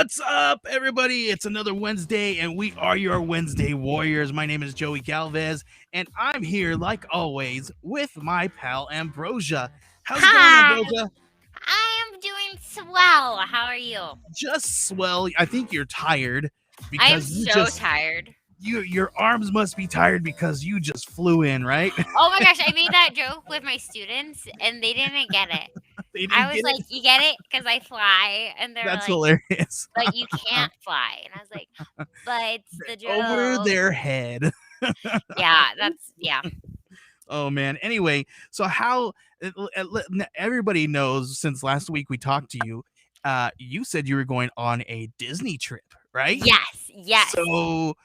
What's up, everybody? It's another Wednesday, and we are your Wednesday Warriors. My name is Joey Galvez, and I'm here, like always, with my pal Ambrosia. How's it going, Hi, Ambrosia? I am doing swell. How are you? Just swell. I think you're tired I am because so tired. your arms must be tired because you just flew in, right? Oh my gosh, I made that joke with my students and they didn't get it. They I didn't was get like, it. "You get it?" Because I fly, and they're That's like, hilarious. "But you can't fly." And I was like, "But it's the Over joke." their head. Yeah. Oh man. Anyway, so how everybody knows since last week we talked to you, you said you were going on a Disney trip, right? Yes. So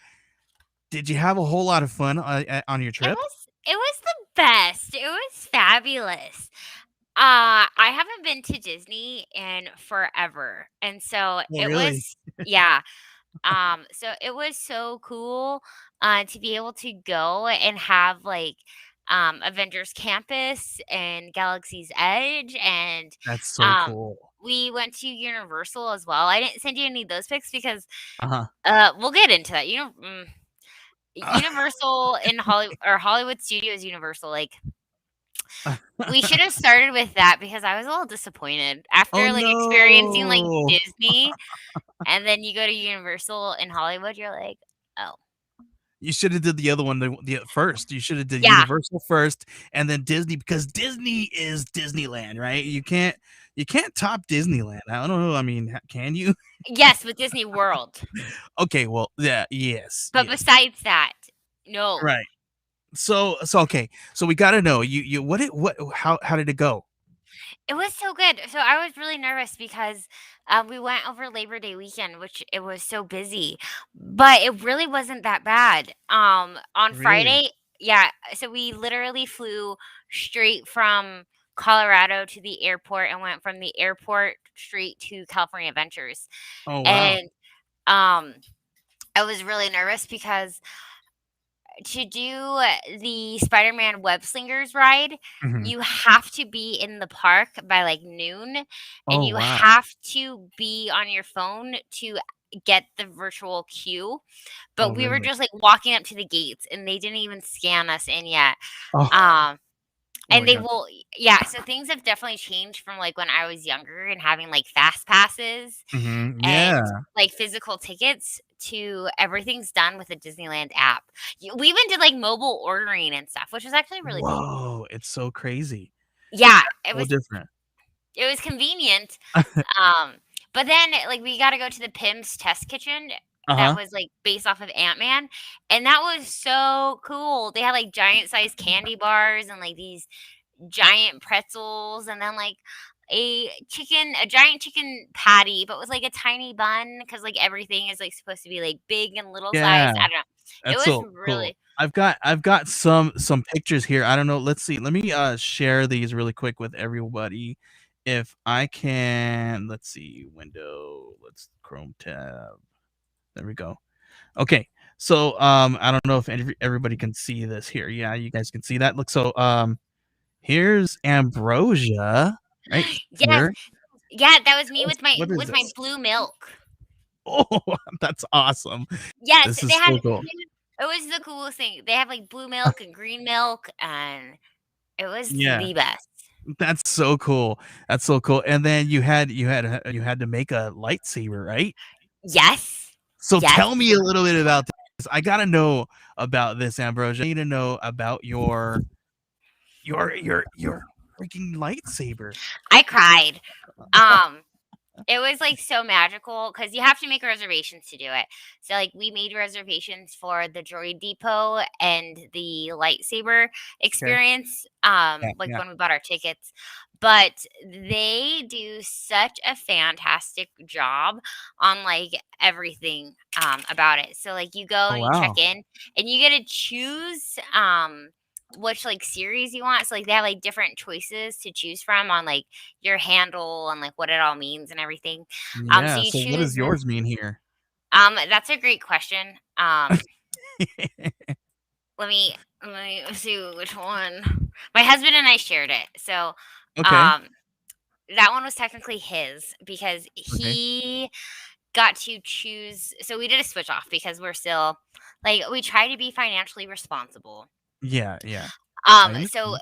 did you have a whole lot of fun on your It trip? was the best. It was fabulous. I haven't been to Disney in forever, and so Oh, it really? was yeah. So it was so cool to be able to go and have like Avengers Campus and Galaxy's Edge and That's so um cool. we went to Universal as well. I didn't send you any of those pics because Uh we'll get into that. huh. Universal in Hollywood Studios Universal, like we should have started with that because I was a little disappointed Oh after like experiencing like no. Disney and then you go to Universal in Hollywood, you're like, oh. You should have did the other one the first. You should have did Yeah. Universal first and then Disney because Disney is Disneyland, right? You can't top Disneyland. I don't know. I mean, can you? Yes, with Disney World. Okay, well, yeah, yes, But yes, besides that, no. right. So okay, so we got to know you what how did it go? It was so good. So I was really nervous because we went over Labor Day weekend, which it was so busy, but it really wasn't that bad. On Really? Friday, yeah. So we literally flew straight from Colorado to the airport and went from the airport straight to California Adventures. Oh wow. And um, I was really nervous because to do the Spider-Man Web Slingers ride, Mhm. you have to be in the park by like noon and Oh you wow. have to be on your phone to get the virtual queue. Oh But we were really? just like walking up to the gates and they didn't even scan us in yet. Oh, Um oh and my they god. will yeah, so things have definitely changed from like when I was younger and having like fast passes and Yeah. like physical tickets to everything's done with the Disneyland app. We even did like mobile ordering and stuff, which was actually really cool. Whoa, it's so crazy. Yeah, So different. it was convenient. Um, but then like we got to go to the Pim's Test Kitchen that Uh-huh. was like based off of Ant-Man, and that was so cool. They had like giant sized candy bars and like these giant pretzels and then like a giant chicken patty, but with like a tiny bun because like everything is like supposed to be like big and little size. Yeah. I don't know. It That's was so cool. really I've got some pictures here. I don't know. Let's see. Let me share these really quick with everybody. If I can, let's see, window, let's Chrome tab. There we go. Okay. So I don't know if everybody can see this here. Yeah, you guys can see that. Look, so here's Ambrosia right yes, here. yeah. That was me with What is my this? blue milk. Oh, that's awesome. Yes, This is so cool. it was the coolest thing. They have like blue milk and green milk, and it was Yeah. the best. That's so cool. That's so cool. And then you had to make a lightsaber, right? Yes, So yes. tell me a little bit about this. I gotta know about this, Ambrosia. I need to know about your freaking lightsaber. I cried. Um, It was, like, so magical because you have to make reservations to do it. So, like, we made reservations for the Droid Depot and the lightsaber Okay. experience, Yeah, like, yeah. when we bought our tickets, but they do such a fantastic job on, like, everything, about it. So, like, you go Oh and you check wow. in, and you get to choose, which, like, series you want. So, like, they have, like, different choices to choose from on, like, your handle and like what it all means and everything. So Yeah. you So what does choose. yours mean here? That's a great question. Let me see which one. My husband and I shared it, so Okay. um, that one was technically his because Okay. got to choose. So we did a switch off because we're still like we try to be financially responsible. Yeah, yeah. I So understand.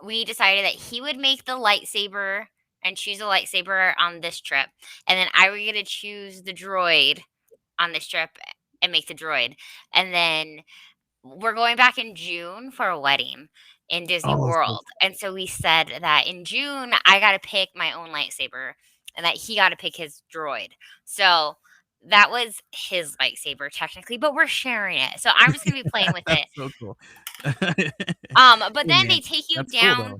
we decided that he would make the lightsaber and choose a lightsaber on this trip, and then I would get to choose the droid on this trip and make the droid. And then we're going back in June for a wedding in Disney Oh, so World. And so we said that in June I got to pick my own lightsaber and that he got to pick his droid. So that was his lightsaber technically, but we're sharing it. So I'm just going to be playing with it. that's so cool. But Hey, then man, they take you that's cool, down though.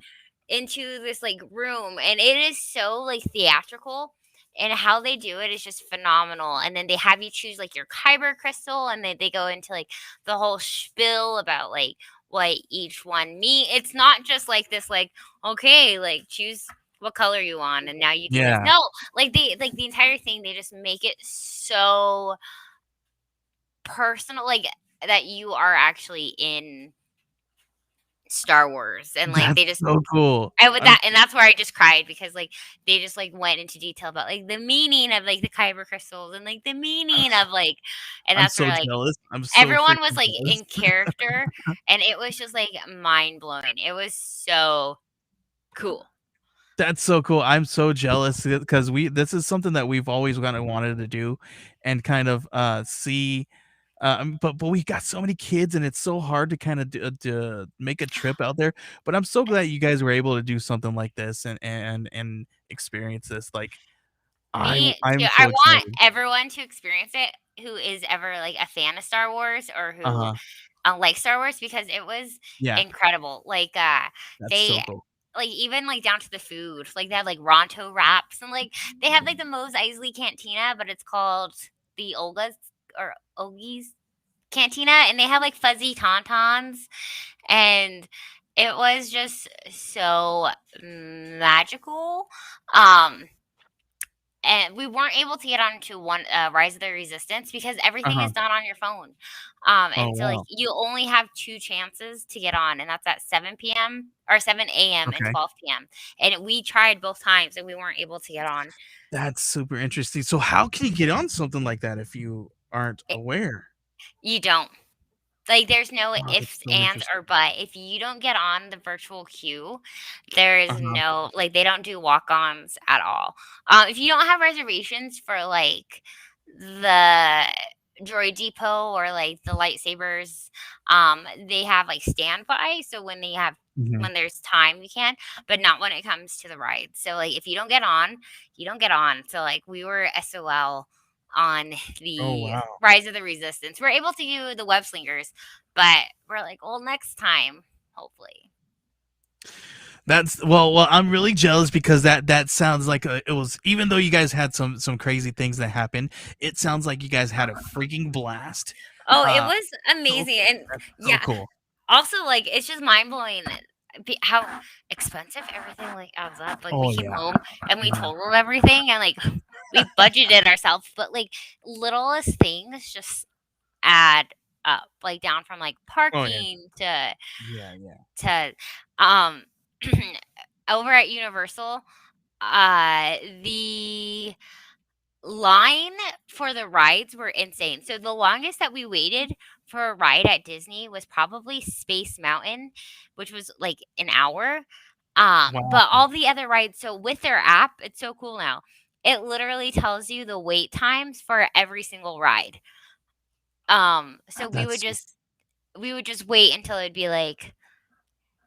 into this like room and it is so like theatrical and how they do it is just phenomenal. And then they have you choose like your kyber crystal and then they go into like the whole spiel about like what each one mean. It's not just like this like, okay, like choose what color you want and now you do this. Yeah, No, like the entire thing they just make it so personal, like that you are actually in Star Wars and like that's they just so cool. I would that and that's where I just cried because, like, they just, like, went into detail about, like, the meaning of, like, the kyber crystals and, like, the meaning of, like and I'm that's where, so like, jealous. I'm so everyone was, freaking like, jealous. in character, and it was just, like, mind blowing. It was so cool. That's so cool. I'm so jealous because we this is something that we've always kinda wanted to do and kind of, see, but we got so many kids, and it's so hard to kinda to make a trip out there, but I'm so glad you guys were able to do something like this and experience this, like, Me too. I'm I so want excited. everyone to experience it who is ever, like, a fan of Star Wars or who, Uh-huh. likes Star Wars because it was Yeah, incredible. Like, that's they so cool. like, even, like, down to the food. Like, they had, like, Ronto wraps and, like, they have, like, the Mos Eisley Cantina, but it's called the Olga's or Ogie's Cantina, and they have, like, fuzzy tauntauns, and it was just so magical. Um and we weren't able to get onto one Rise of the Resistance because everything Uh-huh. is done on your phone. Oh, And so like wow. you only have two chances to get on, and that's at 7 p.m. or 7 a.m. and Okay. 12 p.m. And we tried both times and we weren't able to get on. That's super interesting. So how can you get on something like that if you aren't It, aware? you don't. Like, there's no Oh, that's ifs, so ands, or interesting. but. If you don't get on the virtual queue, there is Uh-huh. no like they don't do walk-ons at all. If you don't have reservations for like the Droid Depot or like the lightsabers, they have like standby. So Mhm. when there's time, you can, but not when it comes to the ride. So like if you don't get on, you don't get on. So like we were SOL on Oh, the wow. Rise of the Resistance. We're able to do the web slingers, but we're like, well, next time, hopefully. That's I'm really jealous because that sounds like it was even though you guys had some crazy things that happened, it sounds like you guys had a freaking blast. Oh, it Uh, was so amazing. And that's so yeah, cool. also, like, it's just mind blowing how expensive everything like adds up. Like, we Oh, came yeah. home and we Yeah. totaled everything, and like we budgeted ourselves, but like littlest things just add up. Like down from like Oh, yeah. parking Yeah, yeah. to um over at Universal, the line for the rides were insane. So the longest that we waited for a ride at Disney was probably Space Mountain, which was like an hour. Wow. But all the other rides, so with their app, it's so cool now. It literally tells you the wait times for every single ride. So That's so we would just wait until it'd be like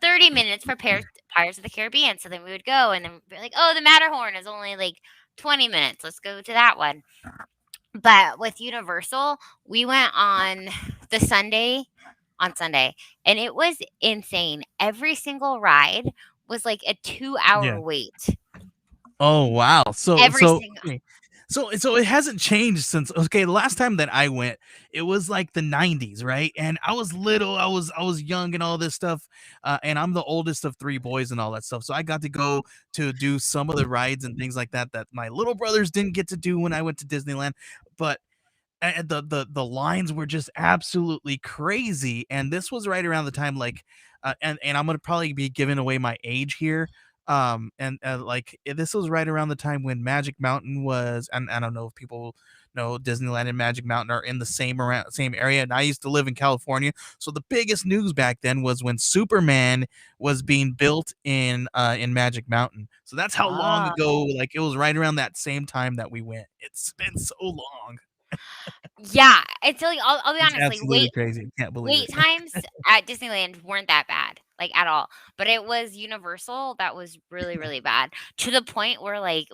30 minutes for Pirates of the Caribbean. So then we would go and then be like, oh, the Matterhorn is only like 20 minutes. Let's go to that one. But with Universal, we went on Sunday, and it was insane. Every single ride was like a 2-hour yeah. wait. Oh, wow. Every single Okay. So it hasn't changed since okay, the last time that I went, it was like the 90s, right? And I was little, I was young and all this stuff. And I'm the oldest of 3 boys and all that stuff. So I got to go to do some of the rides and things like that that my little brothers didn't get to do when I went to Disneyland. But the lines were just absolutely crazy, and this was right around the time, like, and I'm gonna probably be giving away my age here, And like this was right around the time when Magic Mountain was, and I don't know if people know Disneyland and Magic Mountain are in the same area. And I used to live in California, so the biggest news back then was when Superman was being built in Magic Mountain. So that's how long Oh. ago. Like it was right around that same time that we went. It's been so long. Yeah, it's like I'll be It's honest, like, absolutely crazy. I can't believe wait it. times at Disneyland weren't that bad, like, at all, but it was Universal that was really, really bad, to the point where, like,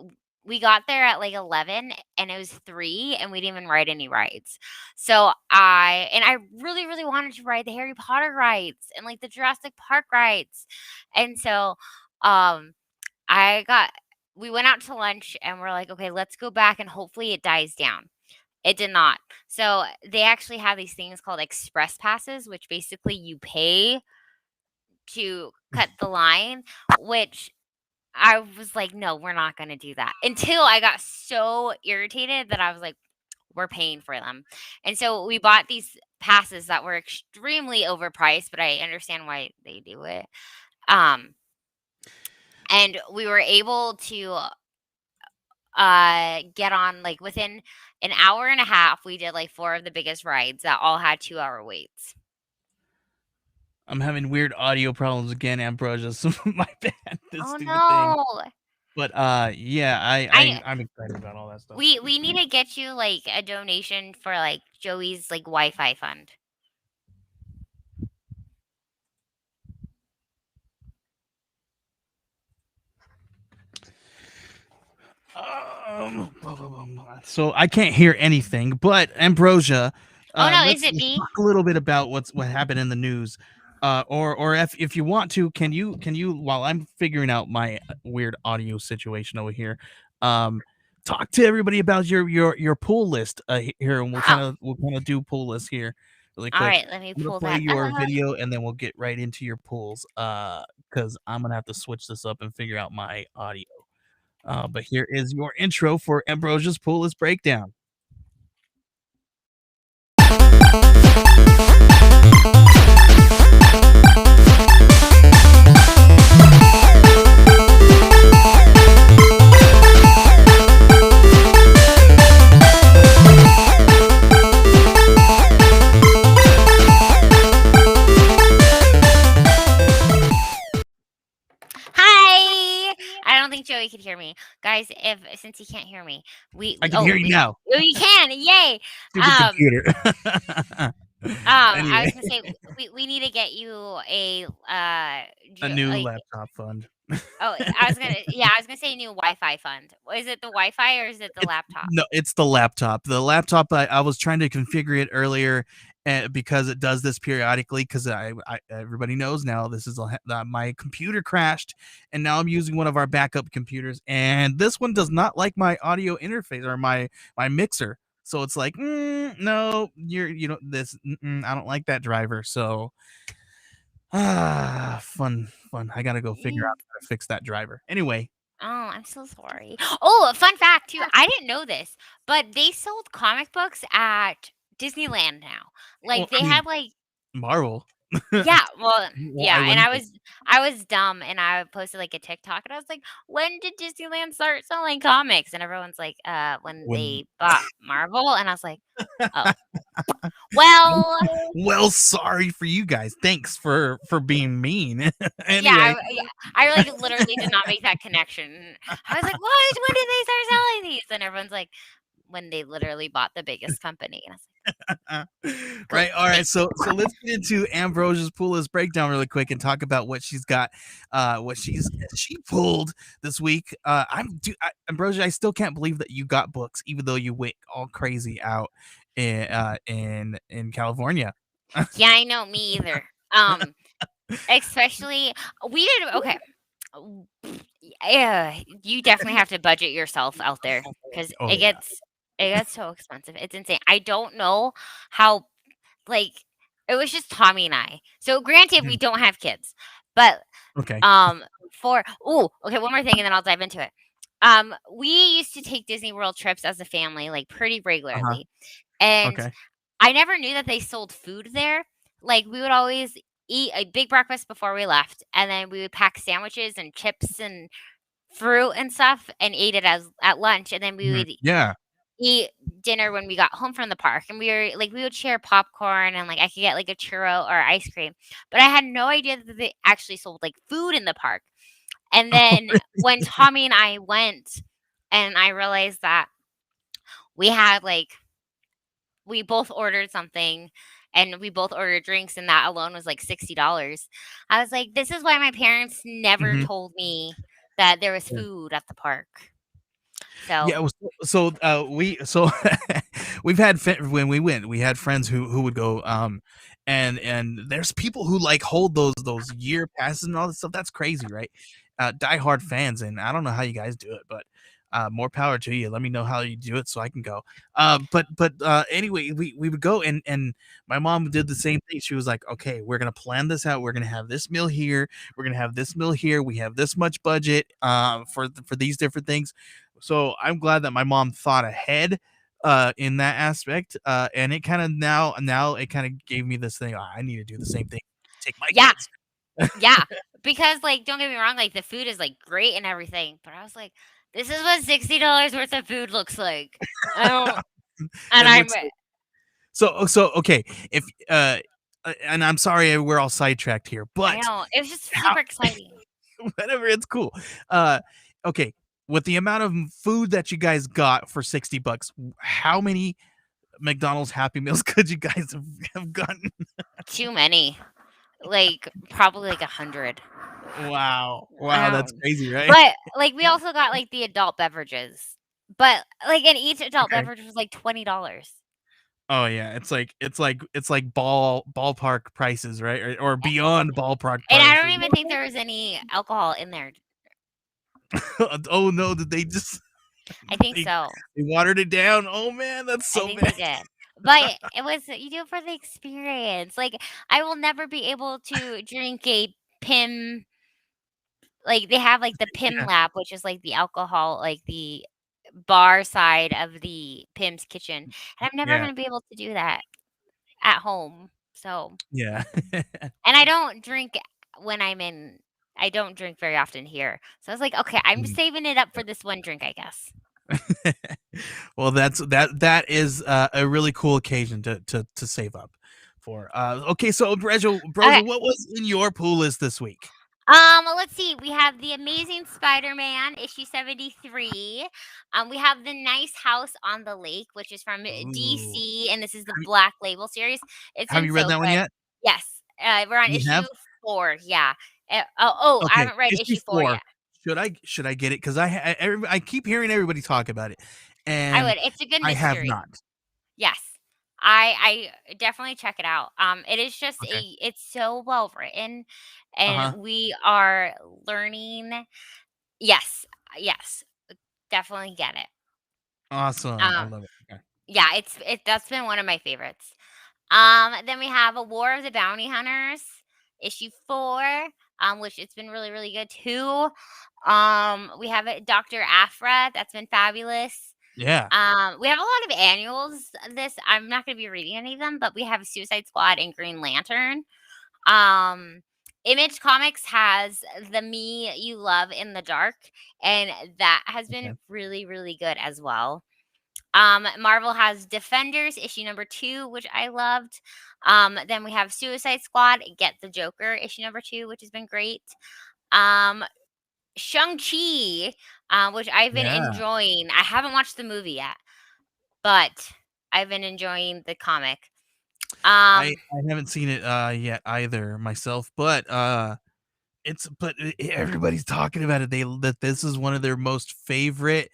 we got there at, like, 11 and it was 3 and we didn't even ride any rides. So, I really, really wanted to ride the Harry Potter rides and, like, the Jurassic Park rides, and so, um, I got we went out to lunch and we're like, "Okay, let's go back and hopefully it dies down." It did not. So, they actually have these things called express passes, which basically you pay to cut the line, which I was like, "No, we're not gonna do that." Until I got so irritated that I was like, "We're paying for them." And so we bought these passes that were extremely overpriced, but I understand why they do it. Um, and we were able to get on like within an hour and a half. We did like 4 of the biggest rides that all had 2-hour waits. I'm having weird audio problems again, Ambrosia. So my bad. This Oh stupid thing. no. But yeah, I I'm excited about all that stuff. we need to get you like a donation for like Joey's like Wi-Fi fund. So I can't hear anything, but Ambrosia, Oh no, is let's it me? talk a little bit about what happened in the news. Or if you want to, can you while I'm figuring out my weird audio situation over here, um, talk to everybody about your pull list here, and Oh, we'll kind of do pull list here really all quick. right, let me I'm gonna pull play that your up. video and then we'll get right into your pulls. Because I'm gonna have to switch this up and figure out my audio. But here is your intro for Ambrosia's Pool List Breakdown. Hi. I don't think Joey could hear me. Guys, if since he can't hear me, I we can hear you now. oh, you can. Yay. Stupid Um computer. I Anyway, was gonna say we need to get you a a new like laptop fund. oh I was gonna say new Wi-Fi fund. Is it the Wi-Fi or is it the It's laptop? no, it's the laptop. The laptop, I was trying to configure it earlier, because it does this periodically. Because I everybody knows now this is my computer crashed, and now I'm using one of our backup computers, and this one does not like my audio interface or my mixer. So it's like, no, you know this. I don't like that driver. So fun. I gotta go figure out how to fix that driver. Anyway, Oh, I'm so sorry. Oh, a fun fact too. I didn't know this, but they sold comic books at Disneyland now. well, Like I they mean, had like Marvel. yeah, well, Why yeah, and wouldn't they? I was dumb and I posted like a TikTok and I was like, "When did Disneyland start selling comics?" And everyone's like, when When they bought Marvel." And I was like, "Oh. Well, well, sorry for you guys. Thanks for being mean. yeah, Anyway, yeah, I like literally did not make that connection. I was like, "What? When did they start selling these?" And everyone's like, "When they literally bought the biggest company." And I was like, "Cool, right. All right. thanks." So let's get into Ambrosia's pool list breakdown really quick and talk about what she's got, what she pulled this week. Ambrosia, I still can't believe that you got books, even though you went all crazy out in California. Yeah, I know, me either. Especially we did okay. Yeah, you definitely have to budget yourself out there because Oh yeah. it gets so expensive. It's insane. I don't know how like it was just Tommy and I. So granted, we Mhm. don't have kids, but Okay. um for oh okay, one more thing and then I'll dive into it. We used to take Disney World trips as a family like pretty Uh huh. regularly, and Okay. I never knew that they sold food there. Like we would always eat a big breakfast before we left, and then we would pack sandwiches and chips and fruit and stuff and eat it as at lunch, and then we Mhm. would Yeah. eat dinner when we got home from the park, and we would share popcorn, and, like, I could get, like, a churro or ice cream, but I had no idea that they actually sold, like, food in the park, and then when Tommy and I went, and I realized that we had, like we both ordered something, and we both ordered drinks, and that alone was, like, $60. I was like, "This is why my parents never Mhm. told me that there was Yeah. food at the park." Yeah, So, well, so we've had when we went, we had friends who would go, and there's people who like hold those year passes and all this stuff. That's crazy, right? Diehard fans, and I don't know how you guys do it, but more power to you. Let me know how you do it so I can go. But anyway, we would go, and my mom did the same thing. She was like, okay, we're gonna plan this out. We're gonna have this meal here. We're gonna have this meal here. We have this much budget for these different things. So I'm glad that my mom thought ahead in that aspect. And it kind of now it kind of gave me this thing. "Oh, I need to do the same thing. Take my yeah, kids." yeah, because, like, don't get me wrong, like, the food is, like, great and everything, but I was like, "This is what $60 worth of food looks like." I don't and It I'm looks so okay. If and I'm sorry we're all sidetracked here, I but know, it was just how super exciting. whatever, it's cool. Uh okay, with the amount of food that you guys got for $60, how many McDonald's Happy Meals could you guys have gotten? Too many, like, probably, like, 100. Wow. Wow, that's Um, crazy, right? but, like, we also got, like, the adult beverages, but, like, and each adult Okay. beverage was, like, $20. Oh yeah, it's like ballpark prices, right? Or beyond ballpark And I don't prices. even think there was any alcohol in there. Oh no, did they just I think they, so. they watered it down? Oh man, that's I so think they bad. did. But it was you do it for the experience. Like, I will never be able to drink a Pim like, they have, like, the Pim Yeah, Lab, which is, like, the alcohol like, the bar side of the Pim's kitchen, and I'm never yeah, gonna be able to do that at home. So yeah. and I don't drink when I don't drink very often here. So I was like, "Okay, I'm Mm. saving it up for this one drink, I guess." Well, that is a really cool occasion to save up for. Okay, so Okay. Broja, what was in your pool list this week? Let's see. We have The Amazing Spider-Man, issue 73. We have The Nice House on the Lake, which is from Ooh, DC, and this is the have you, Black Label series. It's have been you read so that one good. yet? Yes. We're on You have? issue 4. Yeah. I Okay, haven't read issue issue 4 4. yet. Should I get it? Because I keep hearing everybody talk about it, I and would. It's a good I have mystery. not. Yes. I definitely check it out. It is just Okay. it's so well written, Uh-huh. and we are learning. Yes. Yes. Definitely get it. Awesome. I Um, love it. Okay. yeah, that's been one of my favorites. Then we have A War of the Bounty Hunters, issue 4, which it's been really, really good too. We have it Dr. Aphra, that's been fabulous. Yeah. We have a lot of annuals. I'm not gonna be reading any of them, but we have Suicide Squad and Green Lantern. Um, Image Comics has The Me You Love in the Dark, and that has Okay. been really, really good as well. Marvel has Defenders issue number 2, which I loved. Then we have Suicide Squad, Get the Joker issue number 2, which has been great. Um, Shang-Chi, which I've been Yeah. enjoying. I haven't watched the movie yet, but I've been enjoying the comic. I Um, I haven't seen it yet either myself, but everybody's talking about it. That this is one of their most favorite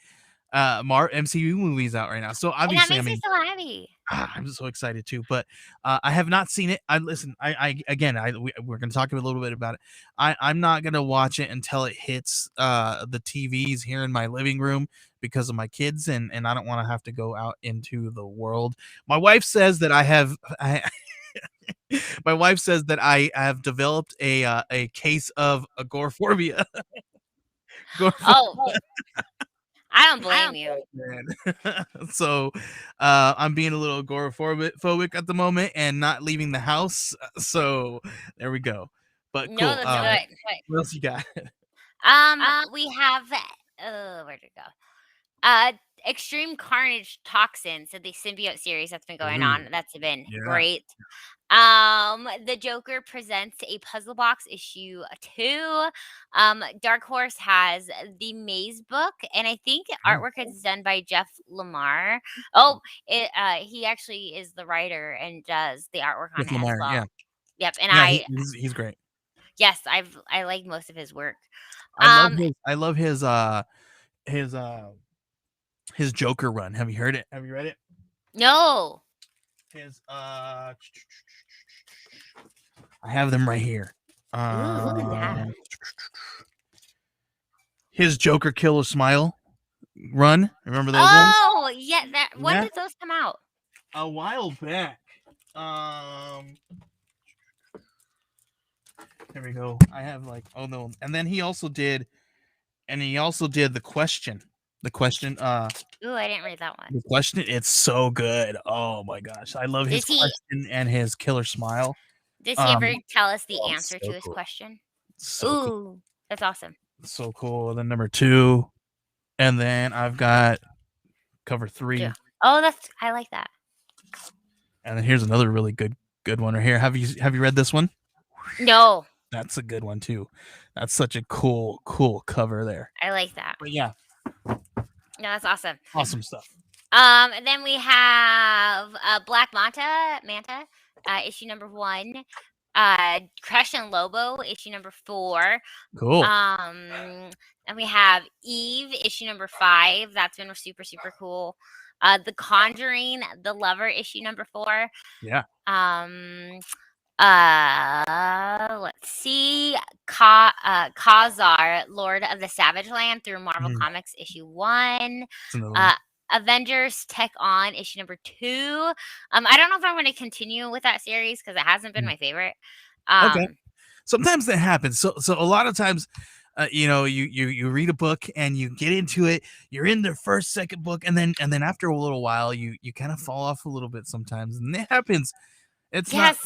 MCU movies out right now. So and that obviously, I makes me mean, so happy. I'm so excited too, but I have not seen it. I listen. I again. We're going to talk a little bit about it. I'm not going to watch it until it hits the TVs here in my living room because of my kids, and I don't want to have to go out into the world. My wife says that my wife says that I have developed a case of agoraphobia. Oh, Agoraphobia. I don't blame you. Man. So I'm being a little agoraphobic at the moment and not leaving the house. So there we go. But No, cool. that's good. What else you got? We have where'd it go? Extreme Carnage Toxin, so the symbiote series that's been going Ooh, on. That's been yeah. great. The Joker presents a puzzle box issue 2. Dark Horse has the Maze book, and I think Oh, artwork is done by Jeff Lemire. Oh, he actually is the writer and does the artwork on with it as Lamar. well. Yeah. Yep, and Yeah. He's great. yes, I like most of his work. I love Um, his his Joker run. Have you heard it? Have you read it? no, His I have them right here. ooh, look at that. His Joker Killer Smile run. Remember those ones? Oh, yeah. That when Yeah, did those come out? a while back. There we go. I have like oh no, and then he also did the question. The question. Ooh, I didn't read that one. The question. It's so good. Oh my gosh, I love his Does he question and his Killer Smile. does he ever tell us the Oh, answer to so his cool. question? So cool. Ooh, that's awesome. So cool. And then number 2, and then I've got cover 3. Yeah. Oh, I like that. And then here's another really good one right here. Have you read this one? No, That's a good one too. That's such a cool cover there. I like that. But yeah, No, that's awesome. awesome stuff. And then we have Black Manta, issue number 1. Crush and Lobo, issue number 4. Cool. And we have Eve, issue number 5. That's been super, super cool. The Conjuring, The Lover, issue number 4. Yeah. Let's see. Khazar, Lord of the Savage Land through Marvel Comics issue 1. That's another one. Avengers Tech On issue number 2. I don't know if I'm going to continue with that series because it hasn't been my favorite. Okay. Sometimes that happens. So a lot of times, you read a book and you get into it. You're in the first, second book, and then after a little while, you kind of fall off a little bit sometimes, and it happens. It's Yes.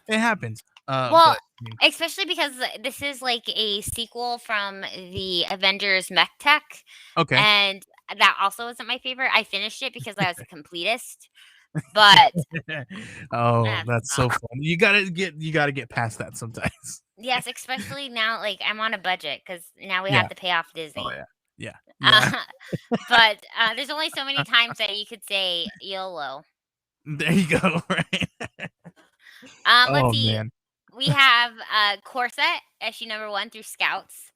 it happens. Well, especially because this is like a sequel from the Avengers Mech Tech, okay. and that also isn't my favorite. I finished it because I was a completist, but oh, that's so fun. You gotta get past that sometimes. yes, especially now, like I'm on a budget because now we have to pay off Disney. Oh yeah. But there's only so many times that you could say YOLO. There you go. Right. Let's see. Man. We have Corset issue number 1 through Scouts,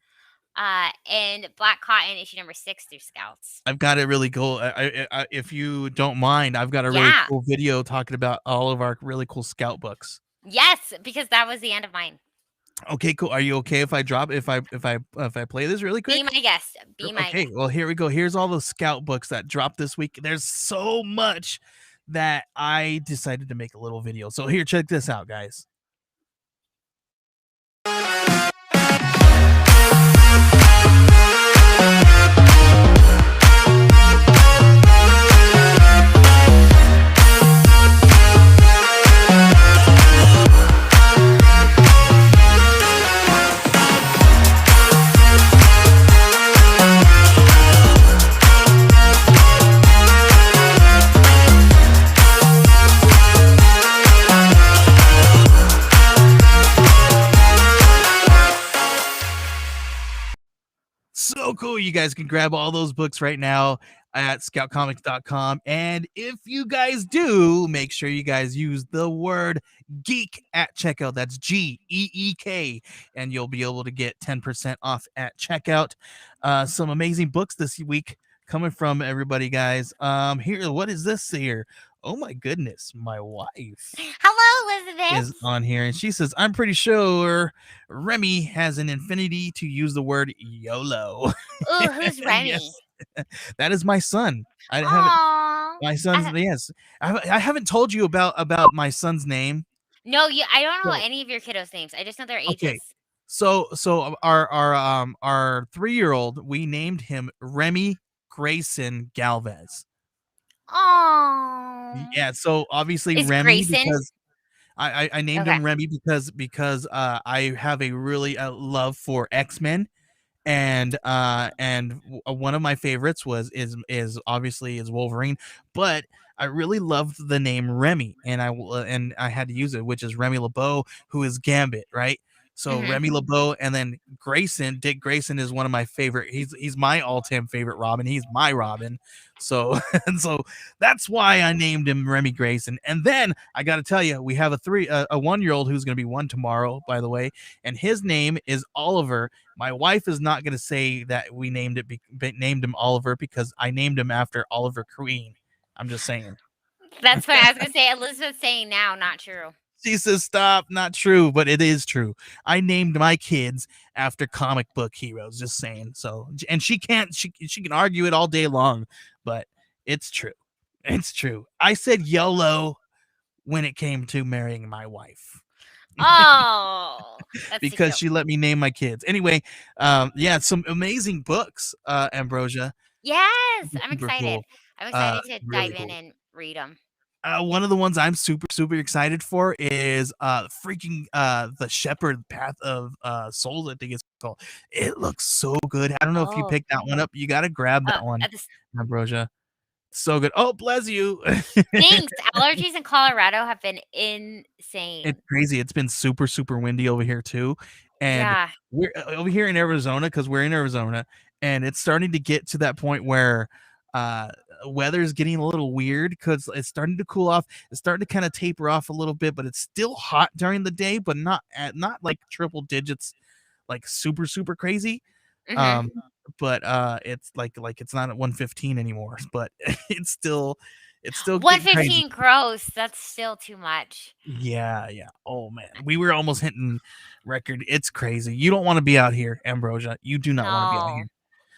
and Black Cotton issue number 6 through Scouts. I've got it really cool. I, if you don't mind, I've got a really cool video talking about all of our really cool Scout books. Yes, because that was the end of mine. Okay, cool. Are you okay if I play this really quick? Be my guest. Be my okay. Well, here we go. Here's all the Scout books that dropped this week. There's so much that I decided to make a little video. So here, check this out, guys. So cool. You guys can grab all those books right now at scoutcomics.com. And if you guys do, make sure you guys use the word geek at checkout. That's GEEK. And you'll be able to get 10% off at checkout. Some amazing books this week coming from everybody, guys. Here, what is this here? Oh my goodness, my wife. Hello, Elizabeth. Is on here, and she says, "I'm pretty sure Remy has an infinity to use the word YOLO." Oh, who's Remy? Yes. That is my son. I Aww. haven't. My son's yes. I haven't told you about my son's name. No, I don't know any of your kiddos' names. I just know their ages. Okay. So our 3-year-old, we named him Remy Grayson Galvez. Oh. Yeah, so obviously Is Remy Grayson because I named okay. him Remy because I have a really love for X-Men, one of my favorites is obviously is Wolverine, but I really loved the name Remy, and I had to use it, which is Remy LeBeau, who is Gambit, right? So Mhm. Remy LeBeau, and then Dick Grayson is one of my favorite. He's my all time favorite Robin. He's my Robin. So and so that's why I named him Remy Grayson. And then I got to tell you, we have a 1 year old who's going to be one tomorrow, by the way, and his name is Oliver. My wife is not going to say that we named him Oliver because I named him after Oliver Queen. I'm just saying. That's funny. I was gonna say Elizabeth's saying now, not true. She says stop, not true, but it is true. I named my kids after comic book heroes. Just saying. So, and she can't. She can argue it all day long, but it's true. It's true. I said YOLO when it came to marrying my wife. Oh, that's so Because cute. she let me name my kids. Anyway, yeah, some amazing books, Ambrosia. Yes, I'm Super excited. cool. I'm excited to Really dive in cool. and read them. One of the ones I'm super excited for is freaking the Shepherd Path of Souls, I think it's called. It looks so good. I don't know if you Oh, picked that one up. You got to grab that one, at this Ambrosia. So good. Oh, bless you. thanks. Allergies in Colorado have been It's insane. crazy. It's been super windy over here too, and Yeah. we're over here in Arizona because we're in Arizona, and it's starting to get to that point where uh weather's getting a little weird because it's starting to cool off. It's starting to kind of taper off a little bit, but it's still hot during the day, but not like triple digits, like super crazy. Mhm. Um, but it's like it's not at 115 anymore, but it's still getting crazy. 115 gross. That's still too much. Yeah. Oh man, we were almost hitting record. It's crazy. You don't want to be out here, Ambrosia. You do not want to be out here.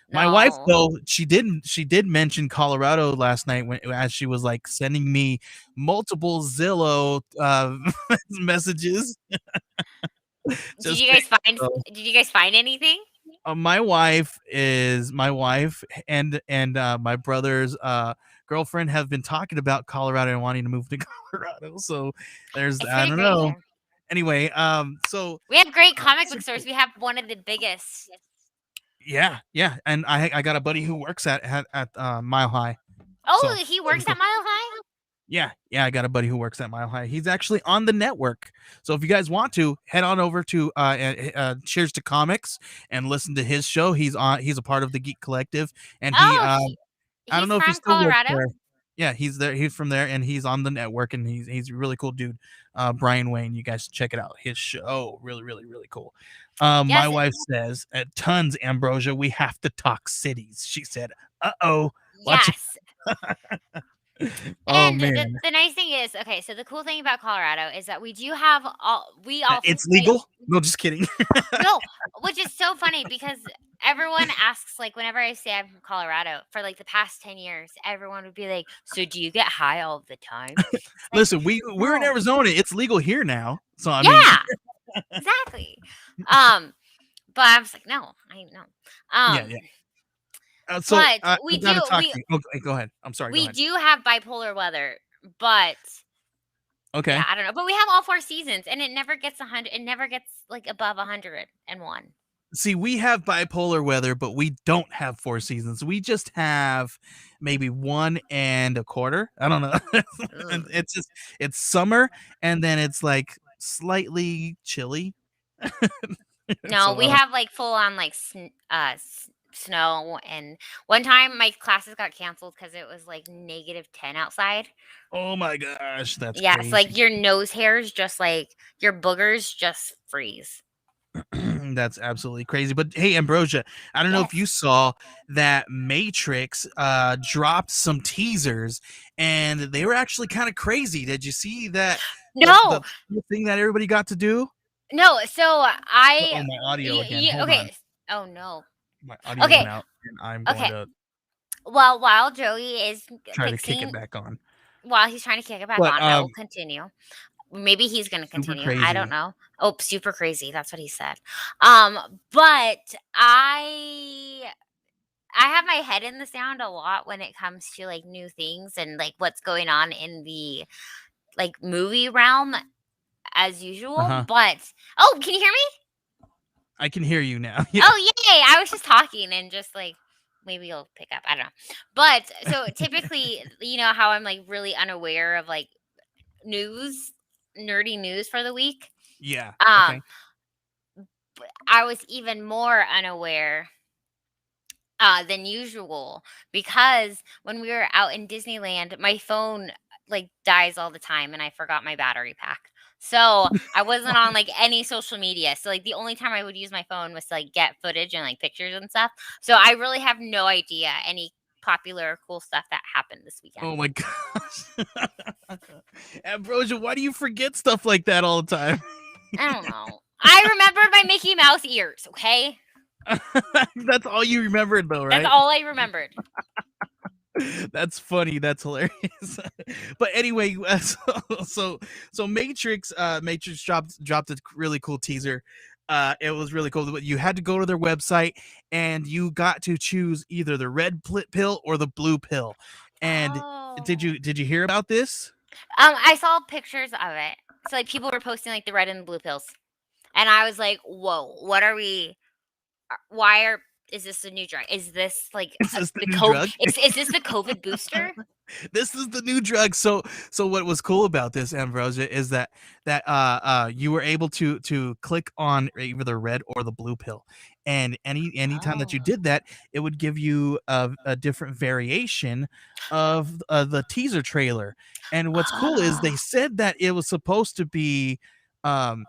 No. My wife, No. though, she did mention Colorado last night when as she was like sending me multiple Zillow messages. Did Just you saying. guys find So, did you guys find anything? my wife and my brother's girlfriend have been talking about Colorado and wanting to move to Colorado. So there's It's I pretty don't great know. here. Anyway, so We have great comic book super stores. cool. We have one of the biggest. Yeah, and I got a buddy who works at Mile High. So Oh, he super works cool. at Mile High? Yeah, I got a buddy who works at Mile High. He's actually on the network. So if you guys want to head on over to Cheers to Comics and listen to his show. He's a part of the Geek Collective, and Oh, I don't he's know if he from still works Colorado? there. Yeah, he's there. He's from there, and he's on the network, and he's a really cool dude. Brian Wayne, you guys check it out. His show, really cool. My Yes. wife says, "Tons, Ambrosia. We have to talk cities." She said, "Uh-oh, watch it." Yes. Oh And the man, the nice thing is, okay, so the cool thing about Colorado is that we all it's we legal. No, just kidding. no, which is so funny because everyone asks, like, whenever I say I'm from Colorado for like the past 10 years, everyone would be like, "So do you get high all the time?" Like, Listen, we're in no. Arizona. It's legal here now. So I mean, Yeah, exactly. Um, but I was like, no, I know. yeah, Um, yeah. So but I gotta talk to you. Okay, go ahead. I'm sorry. Go we ahead. do have bipolar weather, but yeah, Okay. I don't know. But we have all 4 seasons and it never gets 100, it never gets like above 101. See, we have bipolar weather, but we don't have 4 seasons. We just have maybe one and a quarter. I don't know. And Ugh. it's summer, and then it's like slightly chilly. No, So we have like full on like snow, and one time my classes got canceled cuz it was like -10 outside. oh my gosh, that's Yeah, it's like crazy. your nose hairs just like your boogers just freeze. That's absolutely crazy. But hey, Ambrosia, I don't know if Yes. you saw that Matrix dropped some teasers, and they were actually kind of crazy. Did you see that No. the thing that everybody got to do? No, so Oh, my audio again. Hold okay. on. Oh no. My audio Okay. went out, and I'm going Okay. to Well, while Joey is try to kick it fixing, back on. while he's trying to kick it back But on, I will continue. Maybe he's going to super continue. I don't crazy. know. Oh, super crazy. That's what he said. But I have my head in the sound a lot when it comes to, like, new things and, like, what's going on in the, like, movie realm as usual, Uh-huh. but oh, can you hear me? I can hear you now. Yeah. Oh, yay! I was just talking and just, like, maybe you'll pick up, I don't know. But, so, typically, you know how I'm, like, really unaware of, like, news nerdy news for the week? Yeah. Um, Okay. I was even more unaware than usual because when we were out in Disneyland, my phone like dies all the time and I forgot my battery pack. So I wasn't on like any social media. So like the only time I would use my phone was to like get footage and like pictures and stuff. So I really have no idea any popular or cool stuff that happened this weekend. Oh my gosh. Ambrosia, why do you forget stuff like that all the time? I don't know. I remembered my Mickey Mouse ears, okay? That's all you remembered though, That's right? all I remembered. That's funny. That's hilarious. But anyway, so Matrix dropped a really cool teaser. It was really cool. But you had to go to their website and you got to choose either the red pill or the blue pill. And did Oh. you hear about this? I saw pictures of it. So like people were posting like the red and the blue pills. And I was like, "Whoa, what are we why are is this a new drug? Is this like Is this the the new COVID drug? is this the COVID booster?" This is the new drug. So what was cool about this, Ambrosia, is that you were able to click on either the red or the blue pill, and anytime that you Oh. did that, it would give you a different variation of the teaser trailer. And what's cool is Oh. they said that it was supposed to be um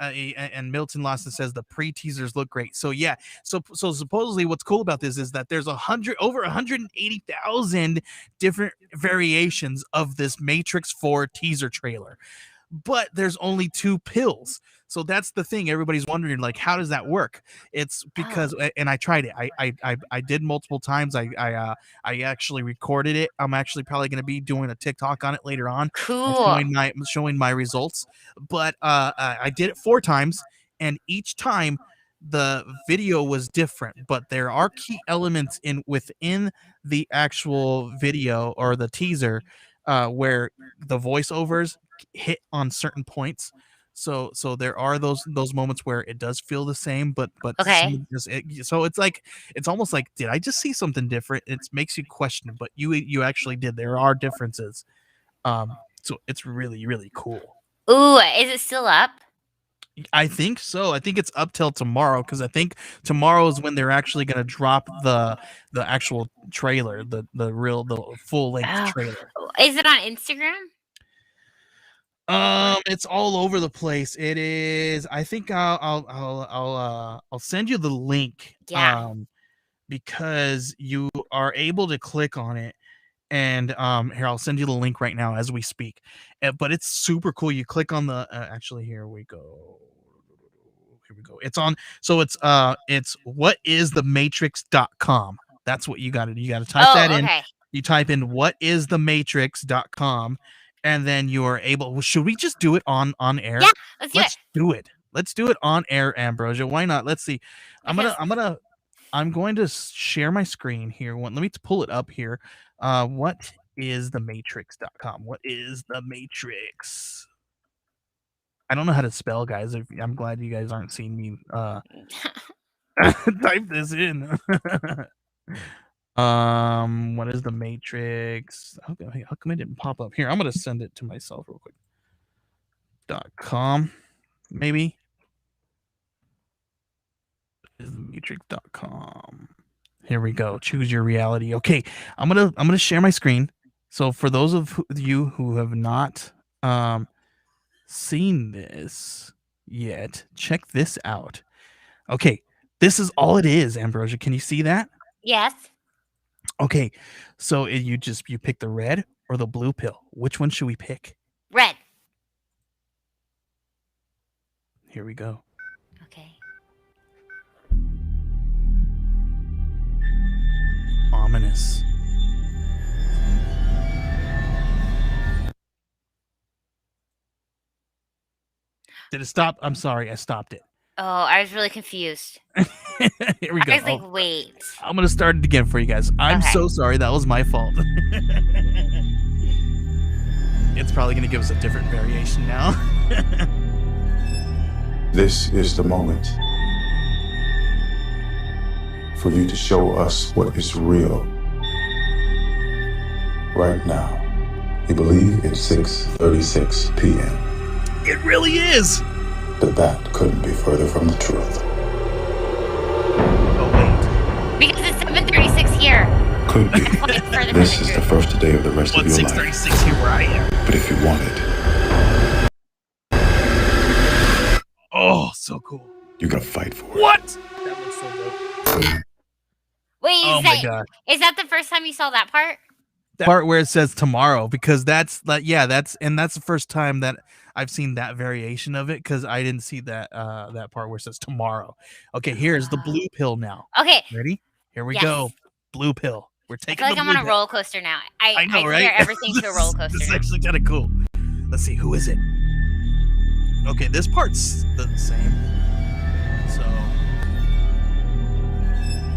and Milton Lawson says the pre-teasers look great. So yeah, so supposedly what's cool about this is that there's over 180,000 different variations of this Matrix 4 teaser trailer, but there's only two pills. So that's the thing. Everybody's wondering, like, how does that work? It's Oh. because, and I tried it. I did multiple times. I actually recorded it. I'm actually probably going to be doing a TikTok on it later on, Cool. showing my results. But I did it 4 times, and each time the video was different. But there are key elements in within the actual video or the teaser where the voiceovers hit on certain points. So there are those moments where it does feel the same, but Okay. so it's like it's almost like, did I just see something different? It makes you question, but you actually did. There are differences. So it's really really cool. Ooh, is it still up? I think so. I think it's up till tomorrow because I think tomorrow is when they're actually going to drop the actual trailer, the full length Oh. trailer. Is it on Instagram? It's all over the place. It is. I think I'll send you the link. Yeah. Because you are able to click on it, and here I'll send you the link right now as we speak. But it's super cool. You click on the actually here we go. Here we go. It's on. So it's whatisthematrix.com. That's what you got to type that Oh, in. okay. You type in whatisthematrix.com, and then you are able. Well, should we just do it on air? Yeah, let's do it. Let's do it. Let's do it on air, Ambrosia. Why not? Let's see. Because I'm going to share my screen here. Let me pull it up here. What is the matrix.com? What is the matrix? I don't know how to spell, guys. I'm glad you guys aren't seeing me type this in. What is the matrix? How come it didn't pop up here? I'm gonna send it to myself real quick. .com, maybe. Is the matrix.com. Here we go. Choose your reality. Okay, I'm gonna share my screen. So for those of you who have not seen this yet, check this out. Okay, this is all it is, Ambrosia. Can you see that? yes. Okay, so you pick the red or the blue pill. Which one should we pick? Red. Here we go. Okay. Ominous. Did it stop? I'm sorry, I stopped it. Oh, I was really confused. Here we I go. was like, wait. I'm gonna start it again for you guys. I'm Okay. so sorry. That was my fault. It's probably gonna give us a different variation now. This is the moment for you to show us what is real. Right now, you believe it's 6:36 p.m. It really is. But that couldn't be further from the truth. Oh wait. Because it's 7:36 here. Could be. That's why it's further from This the is the truth. first day of the rest of What's your life. 6:36 here where I am? But if you want it, Oh, so cool. you gotta fight for it. What? That looks so dope. Wait, Oh my god. is that the first time you saw that part? That part where it says tomorrow, because that's like, yeah, that's the first time that I've seen that variation of it, because I didn't see that that part where it says tomorrow. Okay, here's the blue pill now. Okay. Ready? Here we Yes. go. Blue pill. We're I taking feel like the I'm blue on a pill. roller coaster now. I know, right? compare everything to a roller coaster. This is now. actually kind of cool. Let's see, who is it? Okay, this part's the same. So,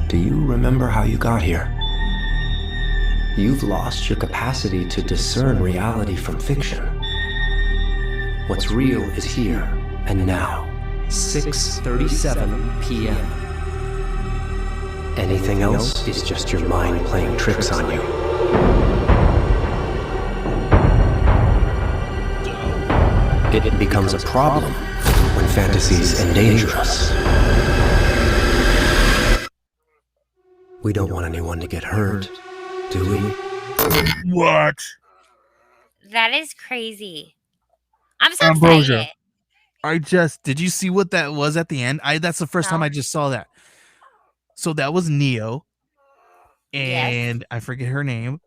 Do you remember how you got here? You've lost your capacity to discern reality from fiction. What's real is here and now. 6:37 p.m. Anything else is just your mind playing tricks on you. It becomes a problem when fantasies endanger us. We don't want anyone to get hurt, do we? what? That is crazy. I'm so Ambrosia. excited. Did you see what that was at the end? That's the first time No. I just saw that. So that was Neo, and Yes. I forget her name,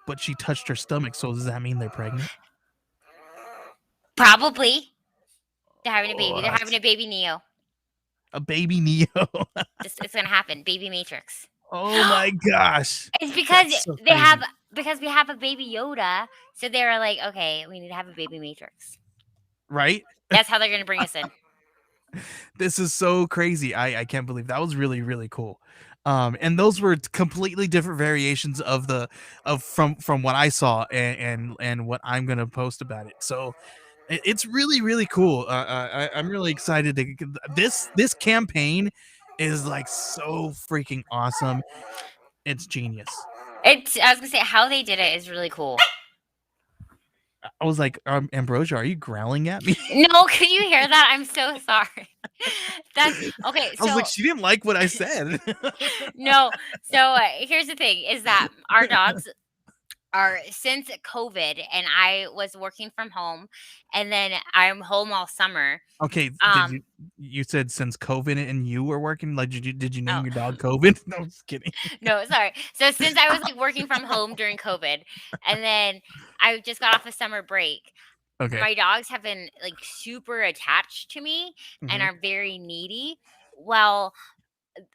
but she touched her stomach. So does that mean they're pregnant? Probably. They're having a baby. They're What? having a baby Neo. A baby Neo. It's gonna happen. Baby Matrix. Oh my gosh. It's because That's so they have crazy. because we have a baby Yoda, so they were like, okay, we need to have a baby Matrix. Right? That's how they're gonna bring us in. This is so crazy. I can't believe that was really, really cool. And those were completely different variations of from what I saw and what I'm gonna post about it. So it's really, really cool. I'm really excited to this campaign is like so freaking awesome. It's genius. I was gonna say how they did it is really cool. I was like, Ambrosia, are you growling at me? No, could you hear that? I'm so sorry. That's okay. I was So like, she didn't like what I said. no. So here's the thing: is that our dogs are since COVID, and I was working from home, and then I'm home all summer. Okay, Um, you said since COVID and you were working, like did you name Oh. your dog COVID? No, I'm just kidding. No, sorry. So since I was like working from home during COVID, and then I just got off a summer break, Okay. my dogs have been like super attached to me and Mhm. are very needy. Well,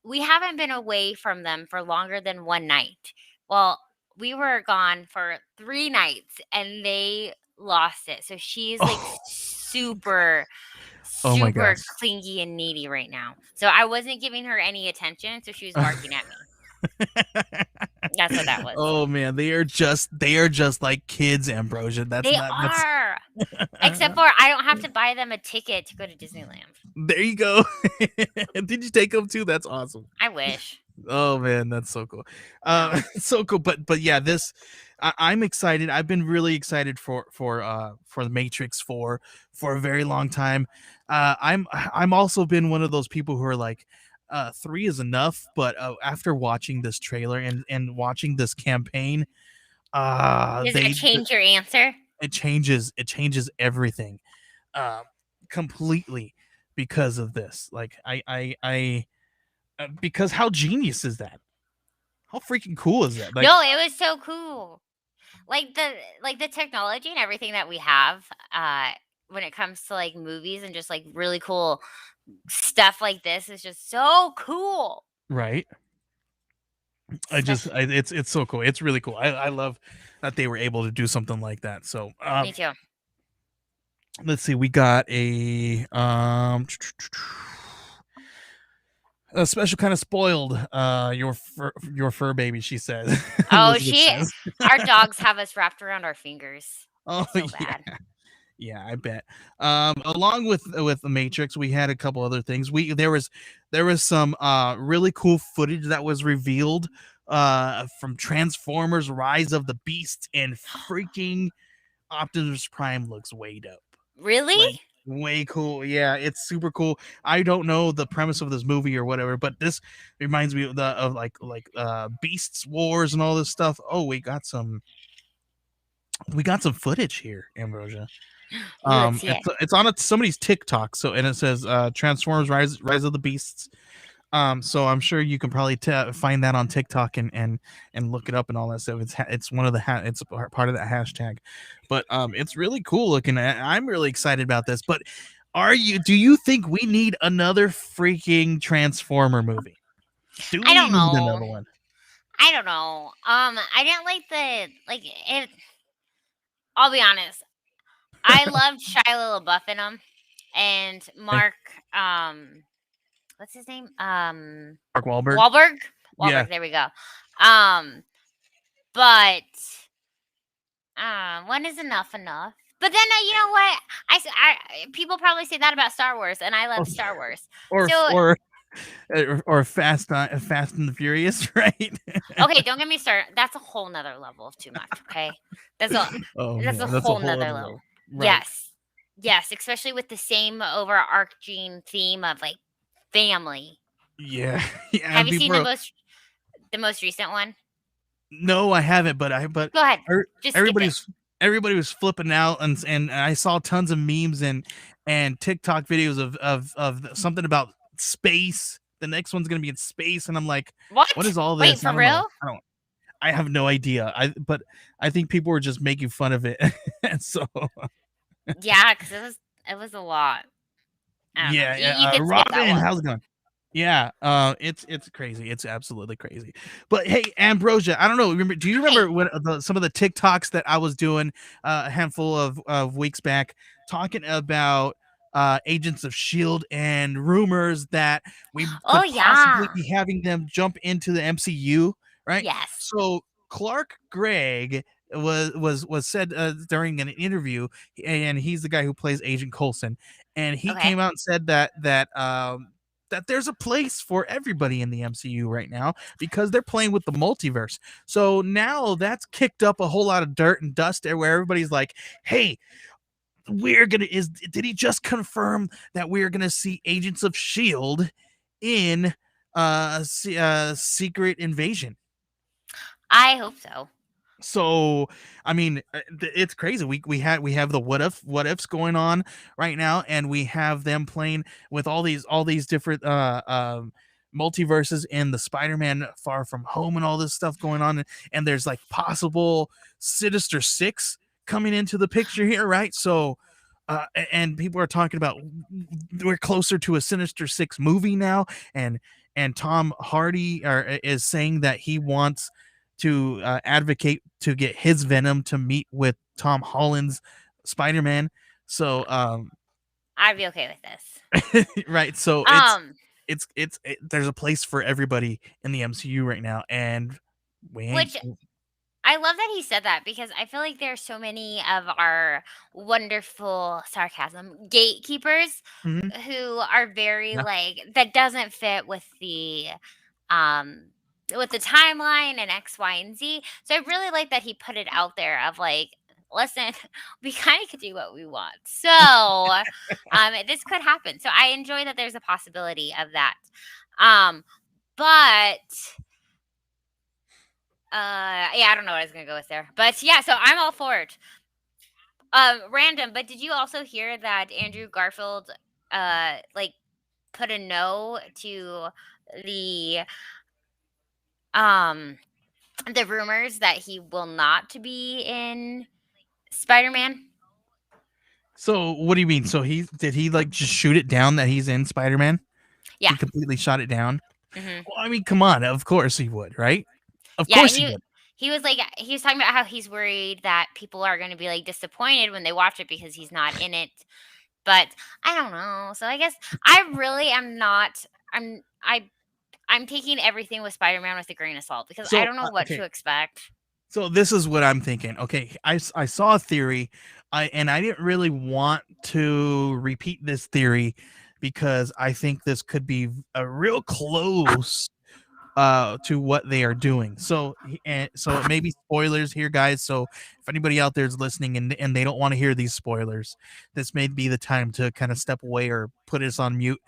we haven't been away from them for longer than one night. Well, we were gone for 3 nights and they lost it. So she's like Oh. super Oh my super gosh. clingy and needy right now. So I wasn't giving her any attention, so she was barking at me. That's what that was. Oh man, they are just like kids, Ambrosia. That's They not are. Except for I don't have to buy them a ticket to go to Disneyland. There you go. Did you take them too? That's awesome. I wish. Oh man, that's so cool. No. So cool. But yeah, I'm excited. I've been really excited for the Matrix 4 for a very long time. I'm also been one of those people who are like, 3 is enough. But after watching this trailer and watching this campaign, Does that change your answer? it changes everything, completely because of this. Like because how genius is that? How freaking cool is that? Like, No, it was so cool. Like the technology and everything that we have when it comes to like movies and just like really cool stuff like this is just so cool. right? It's so cool. It's really cool. I love that they were able to do something like that. So Me too. let's see. We got a A special kind of spoiled, your fur baby, she said. Oh, Elizabeth says. our dogs have us wrapped around our fingers. Oh It's so yeah. bad. Yeah, I bet. Along with the Matrix, we had a couple other things. There was some really cool footage that was revealed from Transformers: Rise of the Beast, and freaking Optimus Prime looks way dope. Really? Like way cool. Yeah, it's super cool. I don't know the premise of this movie or whatever, but this reminds me of Beasts Wars and all this stuff. Oh, we got some footage here, Ambrosia. Ooh, let's see it. It's on somebody's TikTok. So and it says Transformers Rise of the Beasts. So I'm sure you can probably find that on TikTok and look it up and all that stuff. It's one of the it's part of that hashtag, but it's really cool looking. I'm really excited about this. But do you think we need another freaking Transformer movie? Do I we don't need know. another one? I don't know. I didn't like it. I'll be honest. I loved Shia LaBeouf in them, and Mark. What's his name? Mark Wahlberg. Wahlberg. Yeah. There we go. But when is enough? But then you know what? People probably say that about Star Wars, and I love Star Wars. Or So or Fast and the Furious, right? okay, don't get me started. That's a whole nother level of too much. Okay, that's a that's a whole nother level. Right. Yes, especially with the same overarching theme of like family. Yeah. Yeah. Have you seen the most recent one? No, I haven't, but Go ahead. er- Just skip it. everybody was flipping out, and I saw tons of memes and TikTok videos of something about space. The next one's gonna be in space, and I'm like, What? what is all Wait, this? for I don't real? know. I have no idea. But I think people were just making fun of it. So Yeah, because it was a lot. I don't know. yeah, You could skip that Robin, one. how's it going? Yeah, it's crazy. It's absolutely crazy. But hey, Ambrosia, I don't know. Do you remember when some of the TikToks that I was doing a handful of weeks back talking about Agents of Shield and rumors that we Oh could possibly yeah. be having them jump into the MCU, right? Yes. So Clark Gregg was said during an interview, and he's the guy who plays Agent Coulson, and he Okay. came out and said that there's a place for everybody in the MCU right now because they're playing with the multiverse. So now that's kicked up a whole lot of dirt and dust where everybody's like, hey, did he just confirm that we're gonna see Agents of Shield in Secret Invasion? I hope so. So I mean, it's crazy. We have the what ifs going on right now, and we have them playing with all these different multiverses in the Spider-Man Far From Home and all this stuff going on, and there's like possible Sinister Six coming into the picture here, right? So and people are talking about we're closer to a Sinister Six movie now, and Tom Hardy is saying that he wants to advocate to get his Venom to meet with Tom Holland's Spider-Man. So I'd be okay with this. right, so there's a place for everybody in the MCU right now, and which I love that he said that because I feel like there are so many of our wonderful sarcasm gatekeepers Mhm. who are very Yeah. like that doesn't fit with the timeline and X, Y, and Z. So I really like that he put it out there of like, listen, we kind of could do what we want. So this could happen. So I enjoy that there's a possibility of that. But yeah, I don't know what I was gonna go with there. But yeah, so I'm all for it. Random, but did you also hear that Andrew Garfield like put a no to the um the rumors that he will not be in Spider-Man? So what do you mean? So he like just shoot it down that he's in Spider-Man? Yeah. He completely shot it down? Mm-hmm. Well, I mean, come on, of course he would, right? Of Yeah, course he would. he was talking about how he's worried that people are going to be like disappointed when they watch it because he's not in it. But I don't know. So I guess I really am not. I'm taking everything with Spider-Man with a grain of salt because I So don't know what to okay, expect. so this is what I'm thinking. Okay, I saw a theory, and I didn't really want to repeat this theory because I think this could be a real close to what they are doing. So and so it may be spoilers here, guys. So if anybody out there is listening and they don't want to hear these spoilers, this may be the time to kind of step away or put us on mute.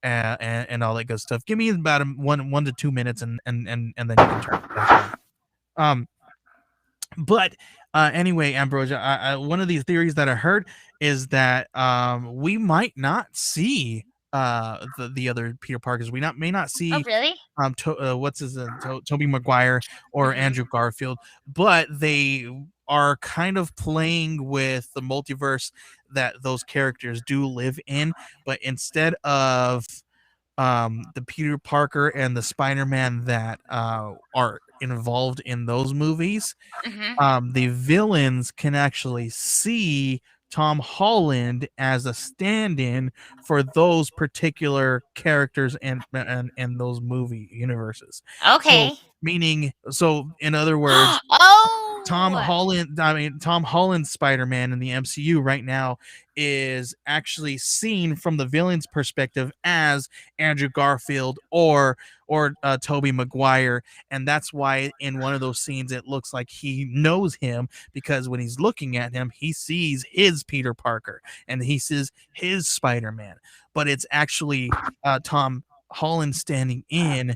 And all that good stuff. Give me about 1 to 2 minutes, and then you can turn it back on. Um, but anyway, Ambrosia, one of these theories that I heard is that we might not see the other Peter Parkers. We not may not Oh, see really? what's his Toby Maguire or Mhm. Andrew Garfield, but they are kind of playing with the multiverse that those characters do live in, but instead of the Peter Parker and the Spider-Man that are involved in those movies, Mhm. the villains can actually see Tom Holland as a stand-in for those particular characters and those movie universes. So Okay. meaning, so in other words, Oh! Tom Holland's Spider-Man in the MCU right now is actually seen from the villain's perspective as Andrew Garfield or Toby Maguire, and that's why in one of those scenes it looks like he knows him because when he's looking at him, he sees his Peter Parker and he sees his Spider-Man, but it's actually Tom Holland standing in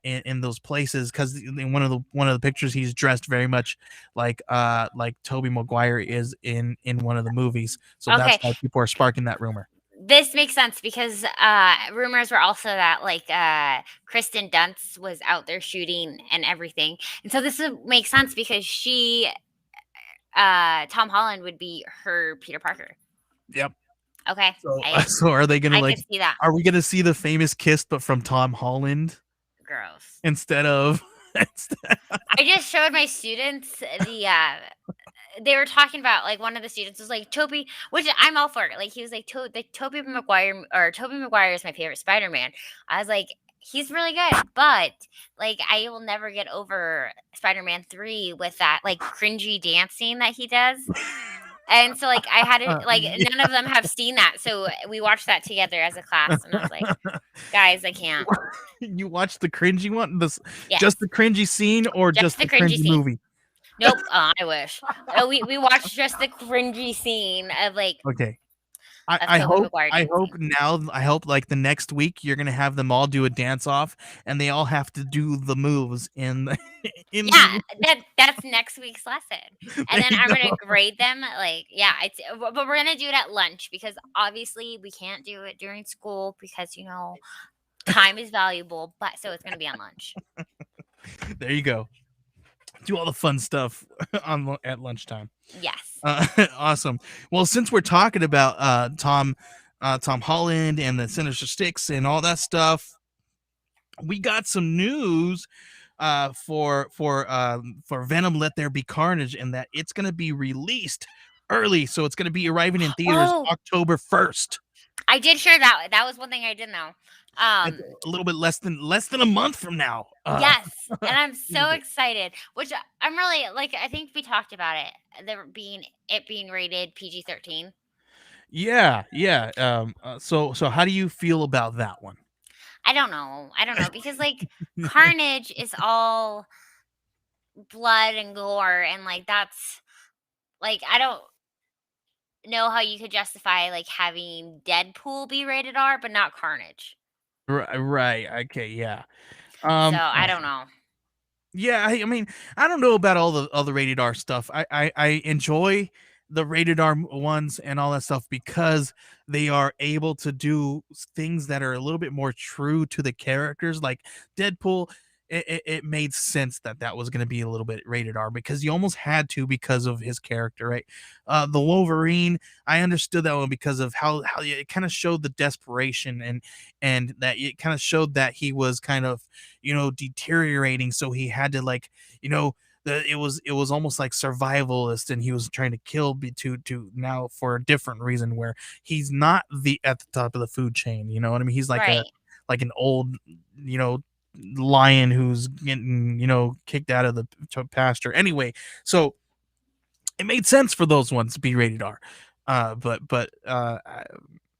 in those places because in one of the pictures he's dressed very much like Toby Maguire is in one of the movies, so that's Okay. why people are sparking that rumor. This makes sense because rumors were also that like Kristen Dunst was out there shooting and everything, and so this would make sense because Tom Holland would be her Peter Parker. Yep. Okay, So I so are they gonna I like? can see that. Are we gonna see the famous kiss but from Tom Holland Gross. instead of? I just showed my students the they were talking about like one of the students was like Toby, which I'm all for. Like he was like Toby Maguire or Toby Maguire is my favorite Spider-Man. I was like, he's really good, but like I will never get over Spider-Man 3 with that like cringy dancing that he does. And so like I had it like Yeah. none of them have seen that. So we watched that together as a class and I was like, guys, I can't. You watched the cringy one, just Yes. the cringy scene, or Just just the the cringy cringy scene. movie? Nope. I wish. We watched just the cringy scene of like Okay. of Toby Maguire I hope dancing. now I hope like the next week you're gonna have them all do a dance off and they all have to do the moves in the in Yeah, the that's next week's lesson, and there then you I'm gonna go. grade them. Like, yeah, but we're gonna do it at lunch because obviously we can't do it during school because time is valuable. But so it's gonna be on lunch. There you go. Do all the fun stuff at lunchtime. Yes. Awesome. Well, since we're talking about Tom Holland and the Sinister Six and all that stuff, we got some news for Venom Let There Be Carnage, and that it's going to be released early, so it's going to be arriving in theaters Oh, October 1st. I did share that. That was one thing I did know. It's a little bit less than a month from now. Yes, and I'm so theaters. excited. Which I'm really like. I think we talked about it. Being rated PG-13. Yeah, yeah. So how do you feel about that one? I don't know. I don't know because like Carnage is all blood and gore and like that's like I don't know how you could justify like having Deadpool be rated R but not Carnage. Right. Okay. Yeah. So Um. I don't know. Yeah, I mean, I don't know about all the rated R stuff. I enjoy the rated R ones and all that stuff because they are able to do things that are a little bit more true to the characters. Like Deadpool, it made sense that that was going to be a little bit rated R because you almost had to because of his character, right? The Wolverine, I understood that one because of how it kind of showed the desperation and that it kind of showed that he was kind of deteriorating, so he had to like it was almost like survivalist, and he was trying to kill to now for a different reason where he's not the at the top of the food chain, you know what I mean? He's like a Right. like an old, you know, lion who's getting, kicked out of the pasture. Anyway, so it made sense for those ones to be rated R. But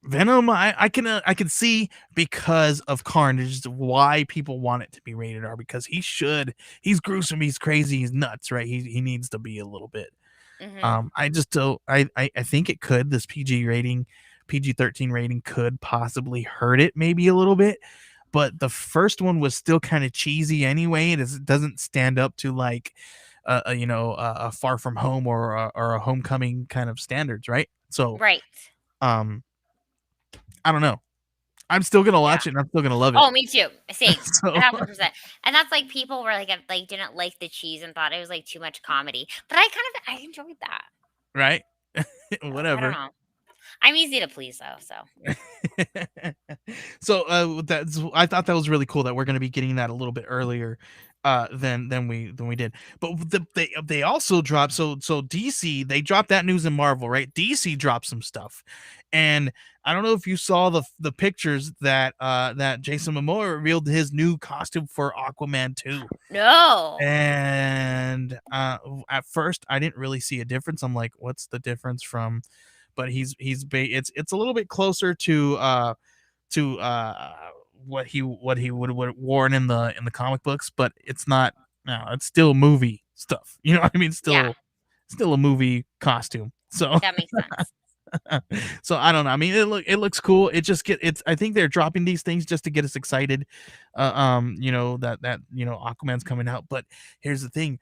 Venom, I can see because of Carnage why people want it to be rated R, because he's gruesome, he's crazy, he's nuts, right? He needs to be a little bit. Mm-hmm. I just don't. I think it could. This PG-13 rating could possibly hurt it maybe a little bit. But the first one was still kind of cheesy anyway. It doesn't stand up to like, a Far From Home or a Homecoming kind of standards, right? So, Right. um, I don't know. I'm still gonna Yeah. watch it and I'm still gonna love it. Oh, me too. Same. So, 1,000%. And that's like people were like didn't like the cheese and thought it was like too much comedy. But I enjoyed that. right? So, I don't Whatever. know. I'm easy to please though, so. So I thought that was really cool that we're going to be getting that a little bit earlier than we did. But they also dropped, so DC, they dropped that news in Marvel, right? DC dropped some stuff. And I don't know if you saw the pictures that Jason Momoa revealed his new costume for Aquaman 2. No. And at first I didn't really see a difference. I'm like, what's the difference from, but it's a little bit closer to what he would have worn in the comic books, but it's not. No, it's still movie stuff. You know what I mean? Yeah, Still a movie costume. So that makes sense. so I don't know. I mean, it looks cool. It's. I think they're dropping these things just to get us excited. That Aquaman's coming out. But here's the thing: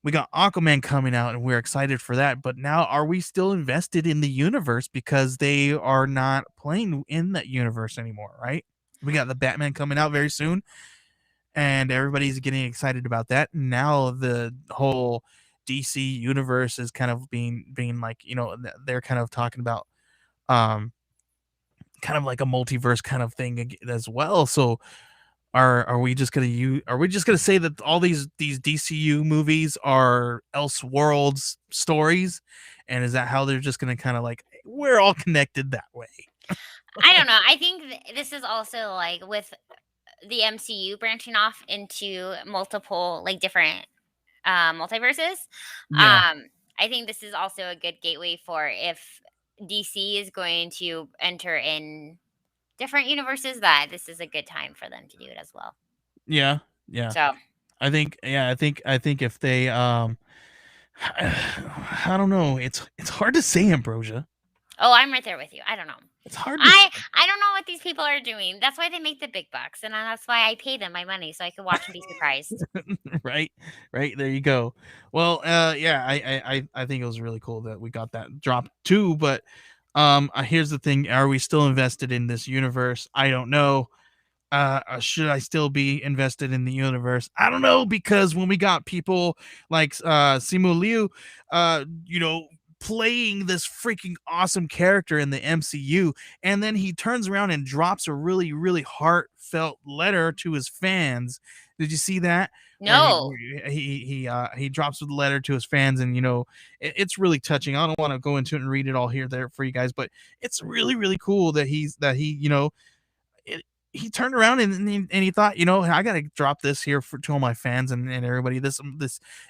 we got Aquaman coming out, and we're excited for that. But now, are we still invested in the universe because they are not playing in that universe anymore? Right? We got the Batman coming out very soon, and everybody's getting excited about that. Now the whole DC universe is kind of being like, they're kind of talking about um kind of like a multiverse kind of thing as well. So are we just gonna say that all these DCU movies are Elseworlds stories, and is that how they're just gonna kind of like, we're all connected that way? I don't know. I think this is also like with the MCU branching off into multiple like different multiverses. Yeah, I think this is also a good gateway for if DC is going to enter in different universes, that this is a good time for them to do it as well. yeah. So, I think if they I don't know. It's hard to say, Ambrosia. oh, I'm right there with you. I don't know. It's hard to say. I don't know what these people are doing. That's why they make the big bucks, and that's why I pay them my money so I can watch and be surprised. Right, there you go. Well, yeah, I think it was really cool that we got that drop too. But here's the thing: are we still invested in this universe? I don't know. Should I still be invested in the universe? I don't know, because when we got people like Simu Liu, playing this freaking awesome character in the MCU, and then he turns around and drops a really, really heartfelt letter to his fans. Did you see that? No. Where he drops a letter to his fans, and it's really touching. I don't want to go into it and read it all here there for you guys, but it's really, really cool that he he turned around and he thought, I gotta drop this here to all my fans and everybody. This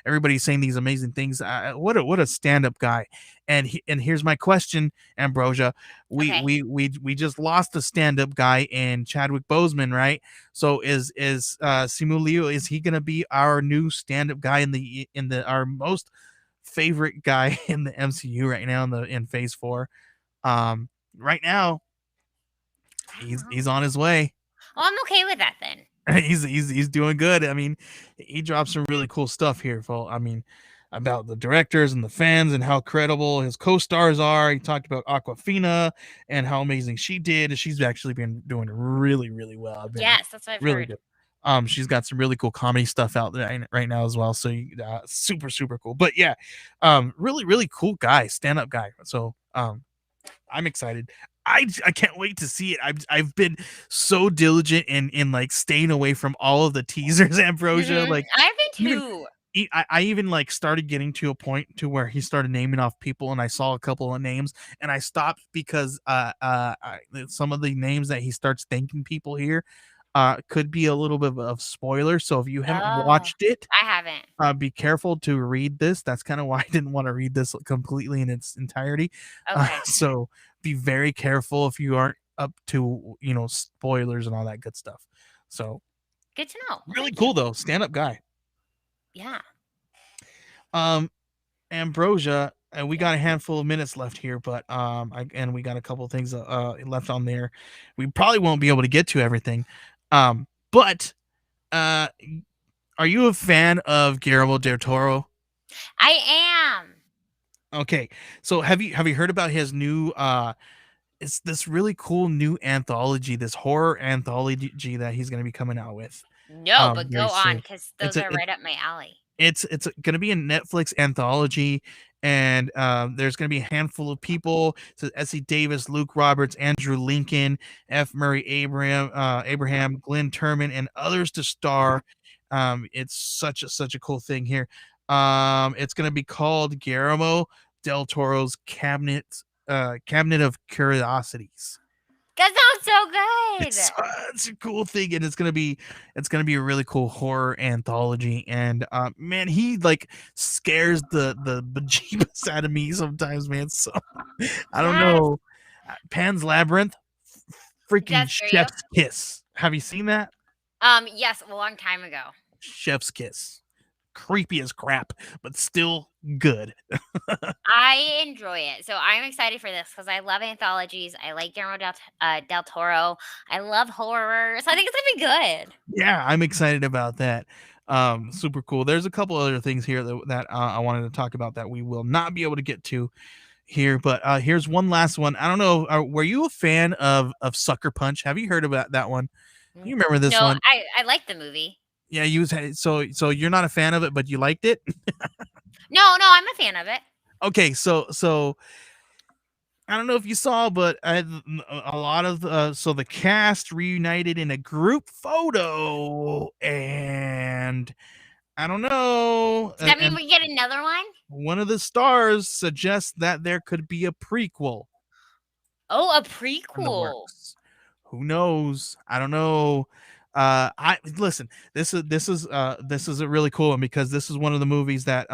everybody's saying these amazing things. What a stand-up guy. And here's my question, Ambrosia. Okay. We just lost a stand-up guy in Chadwick Boseman, right? So is Simu Liu, is he gonna be our new stand-up guy in the our most favorite guy in the MCU right now in Phase 4? Right now, he's on his way. Well, I'm okay with that then. He's doing good. I mean, he dropped some really cool stuff here, I mean, about the directors and the fans and how credible his co-stars are. He talked about Aquafina and how amazing she did. She's actually been doing really, really well. Yes, that's what I've really heard. good. She's got some really cool comedy stuff out there right now as well. So super, super cool. But yeah, really, really cool guy, stand-up guy. So I'm excited. I can't wait to see it. I've been so diligent in like staying away from all of the teasers, Ambrosia. Mhm. Like I've been even too. I even like started getting to a point to where he started naming off people, and I saw a couple of names, and I stopped because some of the names that he starts thanking people here could be a little bit of spoiler. So if you haven't Oh, watched it, I haven't. be careful to read this. That's kind of why I didn't want to read this completely in its entirety. Okay, So be very careful if you aren't up to spoilers and all that good stuff. So good to know. Well, really thank you. cool though, stand up guy. Yeah. Um, Ambrosia, and we Yeah. got a handful of minutes left here, but and we got a couple of things left on there. We probably won't be able to get to everything. But uh, are you a fan of Guillermo del Toro? I am. Okay, so have you heard about his new it's this really cool new anthology, this horror anthology that he's going to be coming out with No, but very go on soon. because It's those a are right up my alley. it's going to be a Netflix anthology, and there's going to be a handful of people. So Essie Davis, Luke Roberts, Andrew Lincoln, F. Murray Abraham, Glenn Turman, and others to star. It's such a cool thing here. It's going to be called Guillermo del Toro's Cabinet of Curiosities. That sounds so It's good. such a cool thing, and it's gonna be a really cool horror anthology. And man, he like scares the bejeebus out of me sometimes, man. So I don't Yes, know. Pan's Labyrinth, freaking just for you. Chef's Kiss. Have you seen that? Yes, a long time ago. Chef's Kiss, creepy as crap, but still good. I enjoy it, so I'm excited for this because I love anthologies. I like Guillermo del Toro. I love horror, so I think it's gonna be good. Yeah, I'm excited about that. Super cool. There's a couple other things here that I wanted to talk about that we will not be able to get to here, but here's one last one. I don't know. Were you a fan of Sucker Punch? Have you heard about that one? You remember this No, one? I like the movie. Yeah, so you're not a fan of it, but you liked it. No, I'm a fan of it. Okay, so I don't know if you saw, but a lot of so the cast reunited in a group photo, and I don't know, Does that mean and we get another one? one of the stars suggests that there could be a prequel Oh, a in the prequel. works. Who knows? I don't know. I listen. This is a really cool one because this is one of the movies that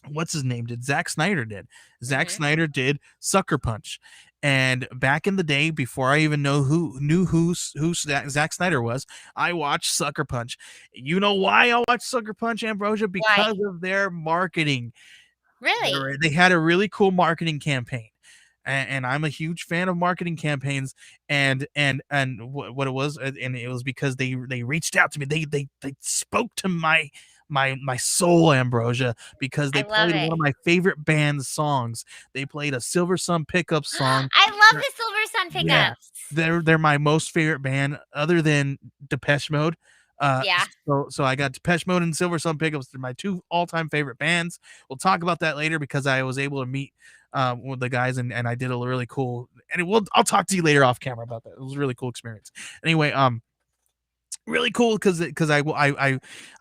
what's his name did Zack Snyder did. Zack Hmm. Snyder did Sucker Punch, and back in the day, before I even who Zack Snyder was, I watched Sucker Punch. You know why I watched Sucker Punch, Ambrosia? Why? Because of their marketing. Really? They had a really cool marketing campaign, and I'm a huge fan of marketing campaigns. And what it was, and it was because they reached out to me. They spoke to my soul, Ambrosia, because I they love played one it. of my favorite band's songs. They played a Silver Sun Pickup song. I love the Silver Sun Yeah, pickups. they're my most favorite band other than Depeche Mode. Yeah. So I got Depeche Mode and Silver Sun Pickups. They're my two all-time favorite bands. We'll talk about that later because I was able to meet with the guys, and I did a really cool. I'll talk to you later off camera about that. It was a really cool experience. Anyway, really cool because I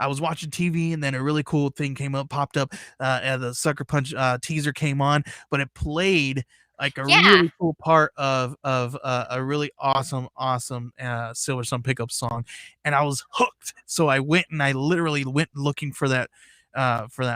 was watching TV, and then a really cool thing popped up, and the Sucker Punch teaser came on, but it played like a Yeah. really cool part of a really awesome Silver Sun Pickup song, and I was hooked. So I literally went looking for that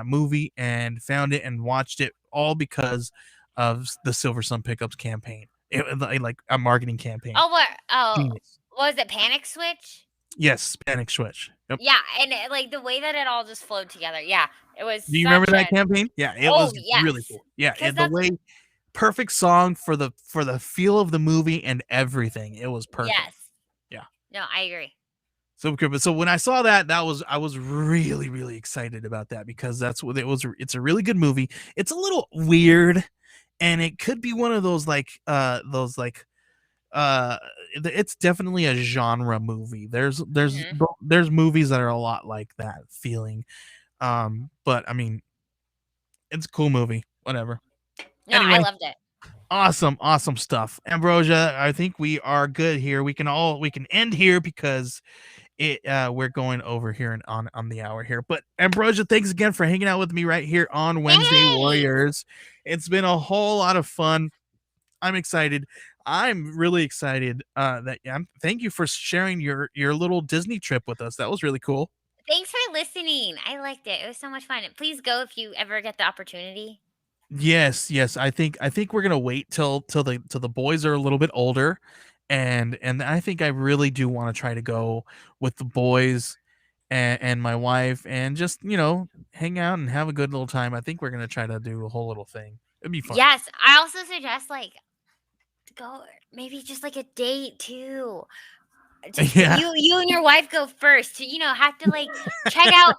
movie and found it and watched it all because of the Silver Sun Pickups campaign. Like a marketing campaign. Oh, what? Oh, Genius. what was it? Panic Switch? Yes, Panic Switch. Yep. Yeah, and like the way that it all just flowed together. Yeah, it was Do you remember such that a. campaign? Yeah, it Oh was really yes, cool. Yeah, because the that's way perfect song for the feel of the movie and everything. It was perfect. yes. Yeah. No, I agree. So cool. But so when I saw that, I was really excited about that because that's what it was. It's a really good movie. It's a little weird, and it could be one of those uh it's definitely a genre movie. Hmm. There's movies that are a lot like that feeling. But I mean, it's a cool movie. Whatever. No, I Anyway, loved it. awesome stuff. Ambrosia, I think we are good here. We can end here because we're going over here and on the hour here. But Ambrosia, thanks again for hanging out with me right here on Wednesday Yay! Warriors. It's been a whole lot of fun. I'm excited. I'm really excited. Thank you for sharing your little Disney trip with us. That was really cool. Thanks for listening. I liked it. It was so much fun. Please go if you ever get the opportunity. Yes, yes. I think we're gonna wait till the boys are a little bit older, and I think I really do want to try to go with the boys and my wife and just hang out and have a good little time. I think we're gonna try to do a whole little thing. It'd be fun. Yes, I also suggest to go maybe just like a date too. Just Yeah, you and your wife go first to have to check out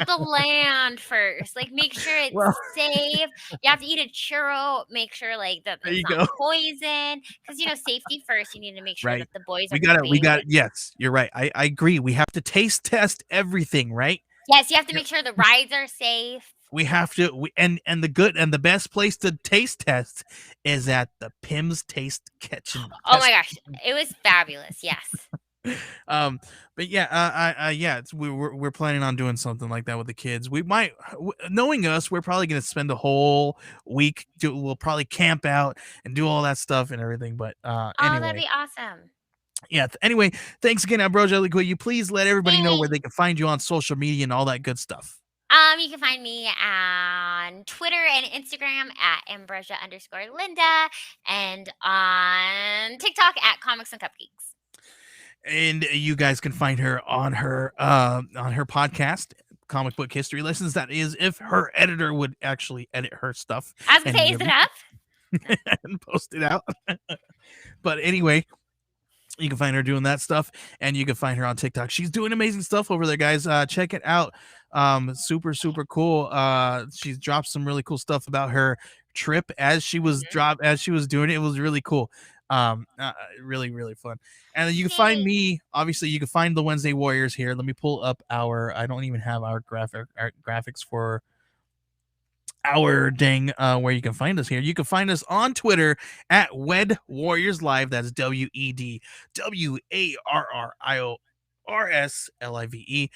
the land first, make sure it's well, safe. You have to eat a churro, make sure that there it's you not go. poison, because safety first. You need to make sure Right. that the boys are We going got to to we be got able to to. yes, you're right. I agree. We have to taste test everything, right? Yes, you have to Yep. make sure the rides are safe. We have to and the good and the best place to taste test is at the Pim's Taste Kitchen. Oh my gosh, it was fabulous. Yes. But yeah, yeah, we're planning on doing something like that with the kids. We might, knowing us, we're probably gonna spend a whole week. We'll probably camp out and do all that stuff and everything. But Oh, that'd anyway, be awesome. yeah. Anyway, thanks again, Ambrosia. Will you please let everybody know where Thanks. they can find you on social media and all that good stuff? You can find me on Twitter and Instagram at Ambrosia_Linda and on TikTok at Comics and Cupcakes. And you guys can find her on her podcast, Comic Book History Lessons. That is, if her editor would actually edit her stuff I was gonna and say, is it up? and post it out. But anyway, you can find her doing that stuff, and you can find her on TikTok. She's doing amazing stuff over there, guys. Check it out. Super cool. She's dropped some really cool stuff about her trip as she was doing it. It was really cool. Really fun. And then you can find Yay. me. Obviously, you can find the Wednesday Warriors here. Let me pull up I don't even have our graphics for our dang where you can find us here. You can find us on Twitter at Wed Warriors Live. That's WEDWARRIORSLIVE.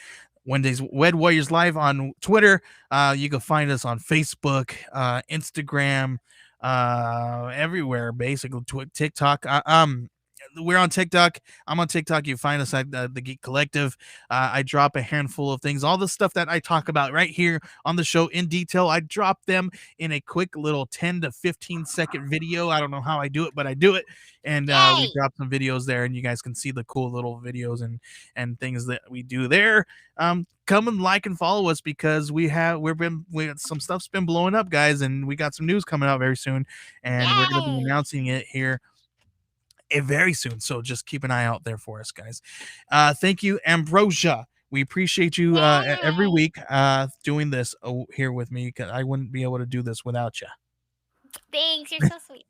Wednesdays Wed Warriors Live on Twitter. You can find us on Facebook, Instagram, everywhere basically. TikTok. We're on TikTok. I'm on TikTok. You find us at the Geek Collective. I drop a handful of things. All the stuff that I talk about right here on the show in detail, I drop them in a quick little 10 to 15-second video. I don't know how I do it, but I do it. And we drop some videos there, and you guys can see the cool little videos and things that we do there. Come and like and follow us because some stuff's been blowing up, guys, and we got some news coming out very soon, and we're going to be announcing it here very soon. So just keep an eye out there for us, guys. Thank you, Ambrosia. We appreciate you every week doing this here with me, because I wouldn't be able to do this without you. Thanks, you're so sweet.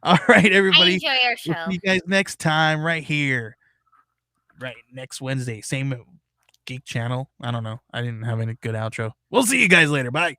All right, everybody. I enjoy our show. We'll see you guys next time right here. Right, next Wednesday. Same Geek Channel. I don't know. I didn't have any good outro. We'll see you guys later. Bye.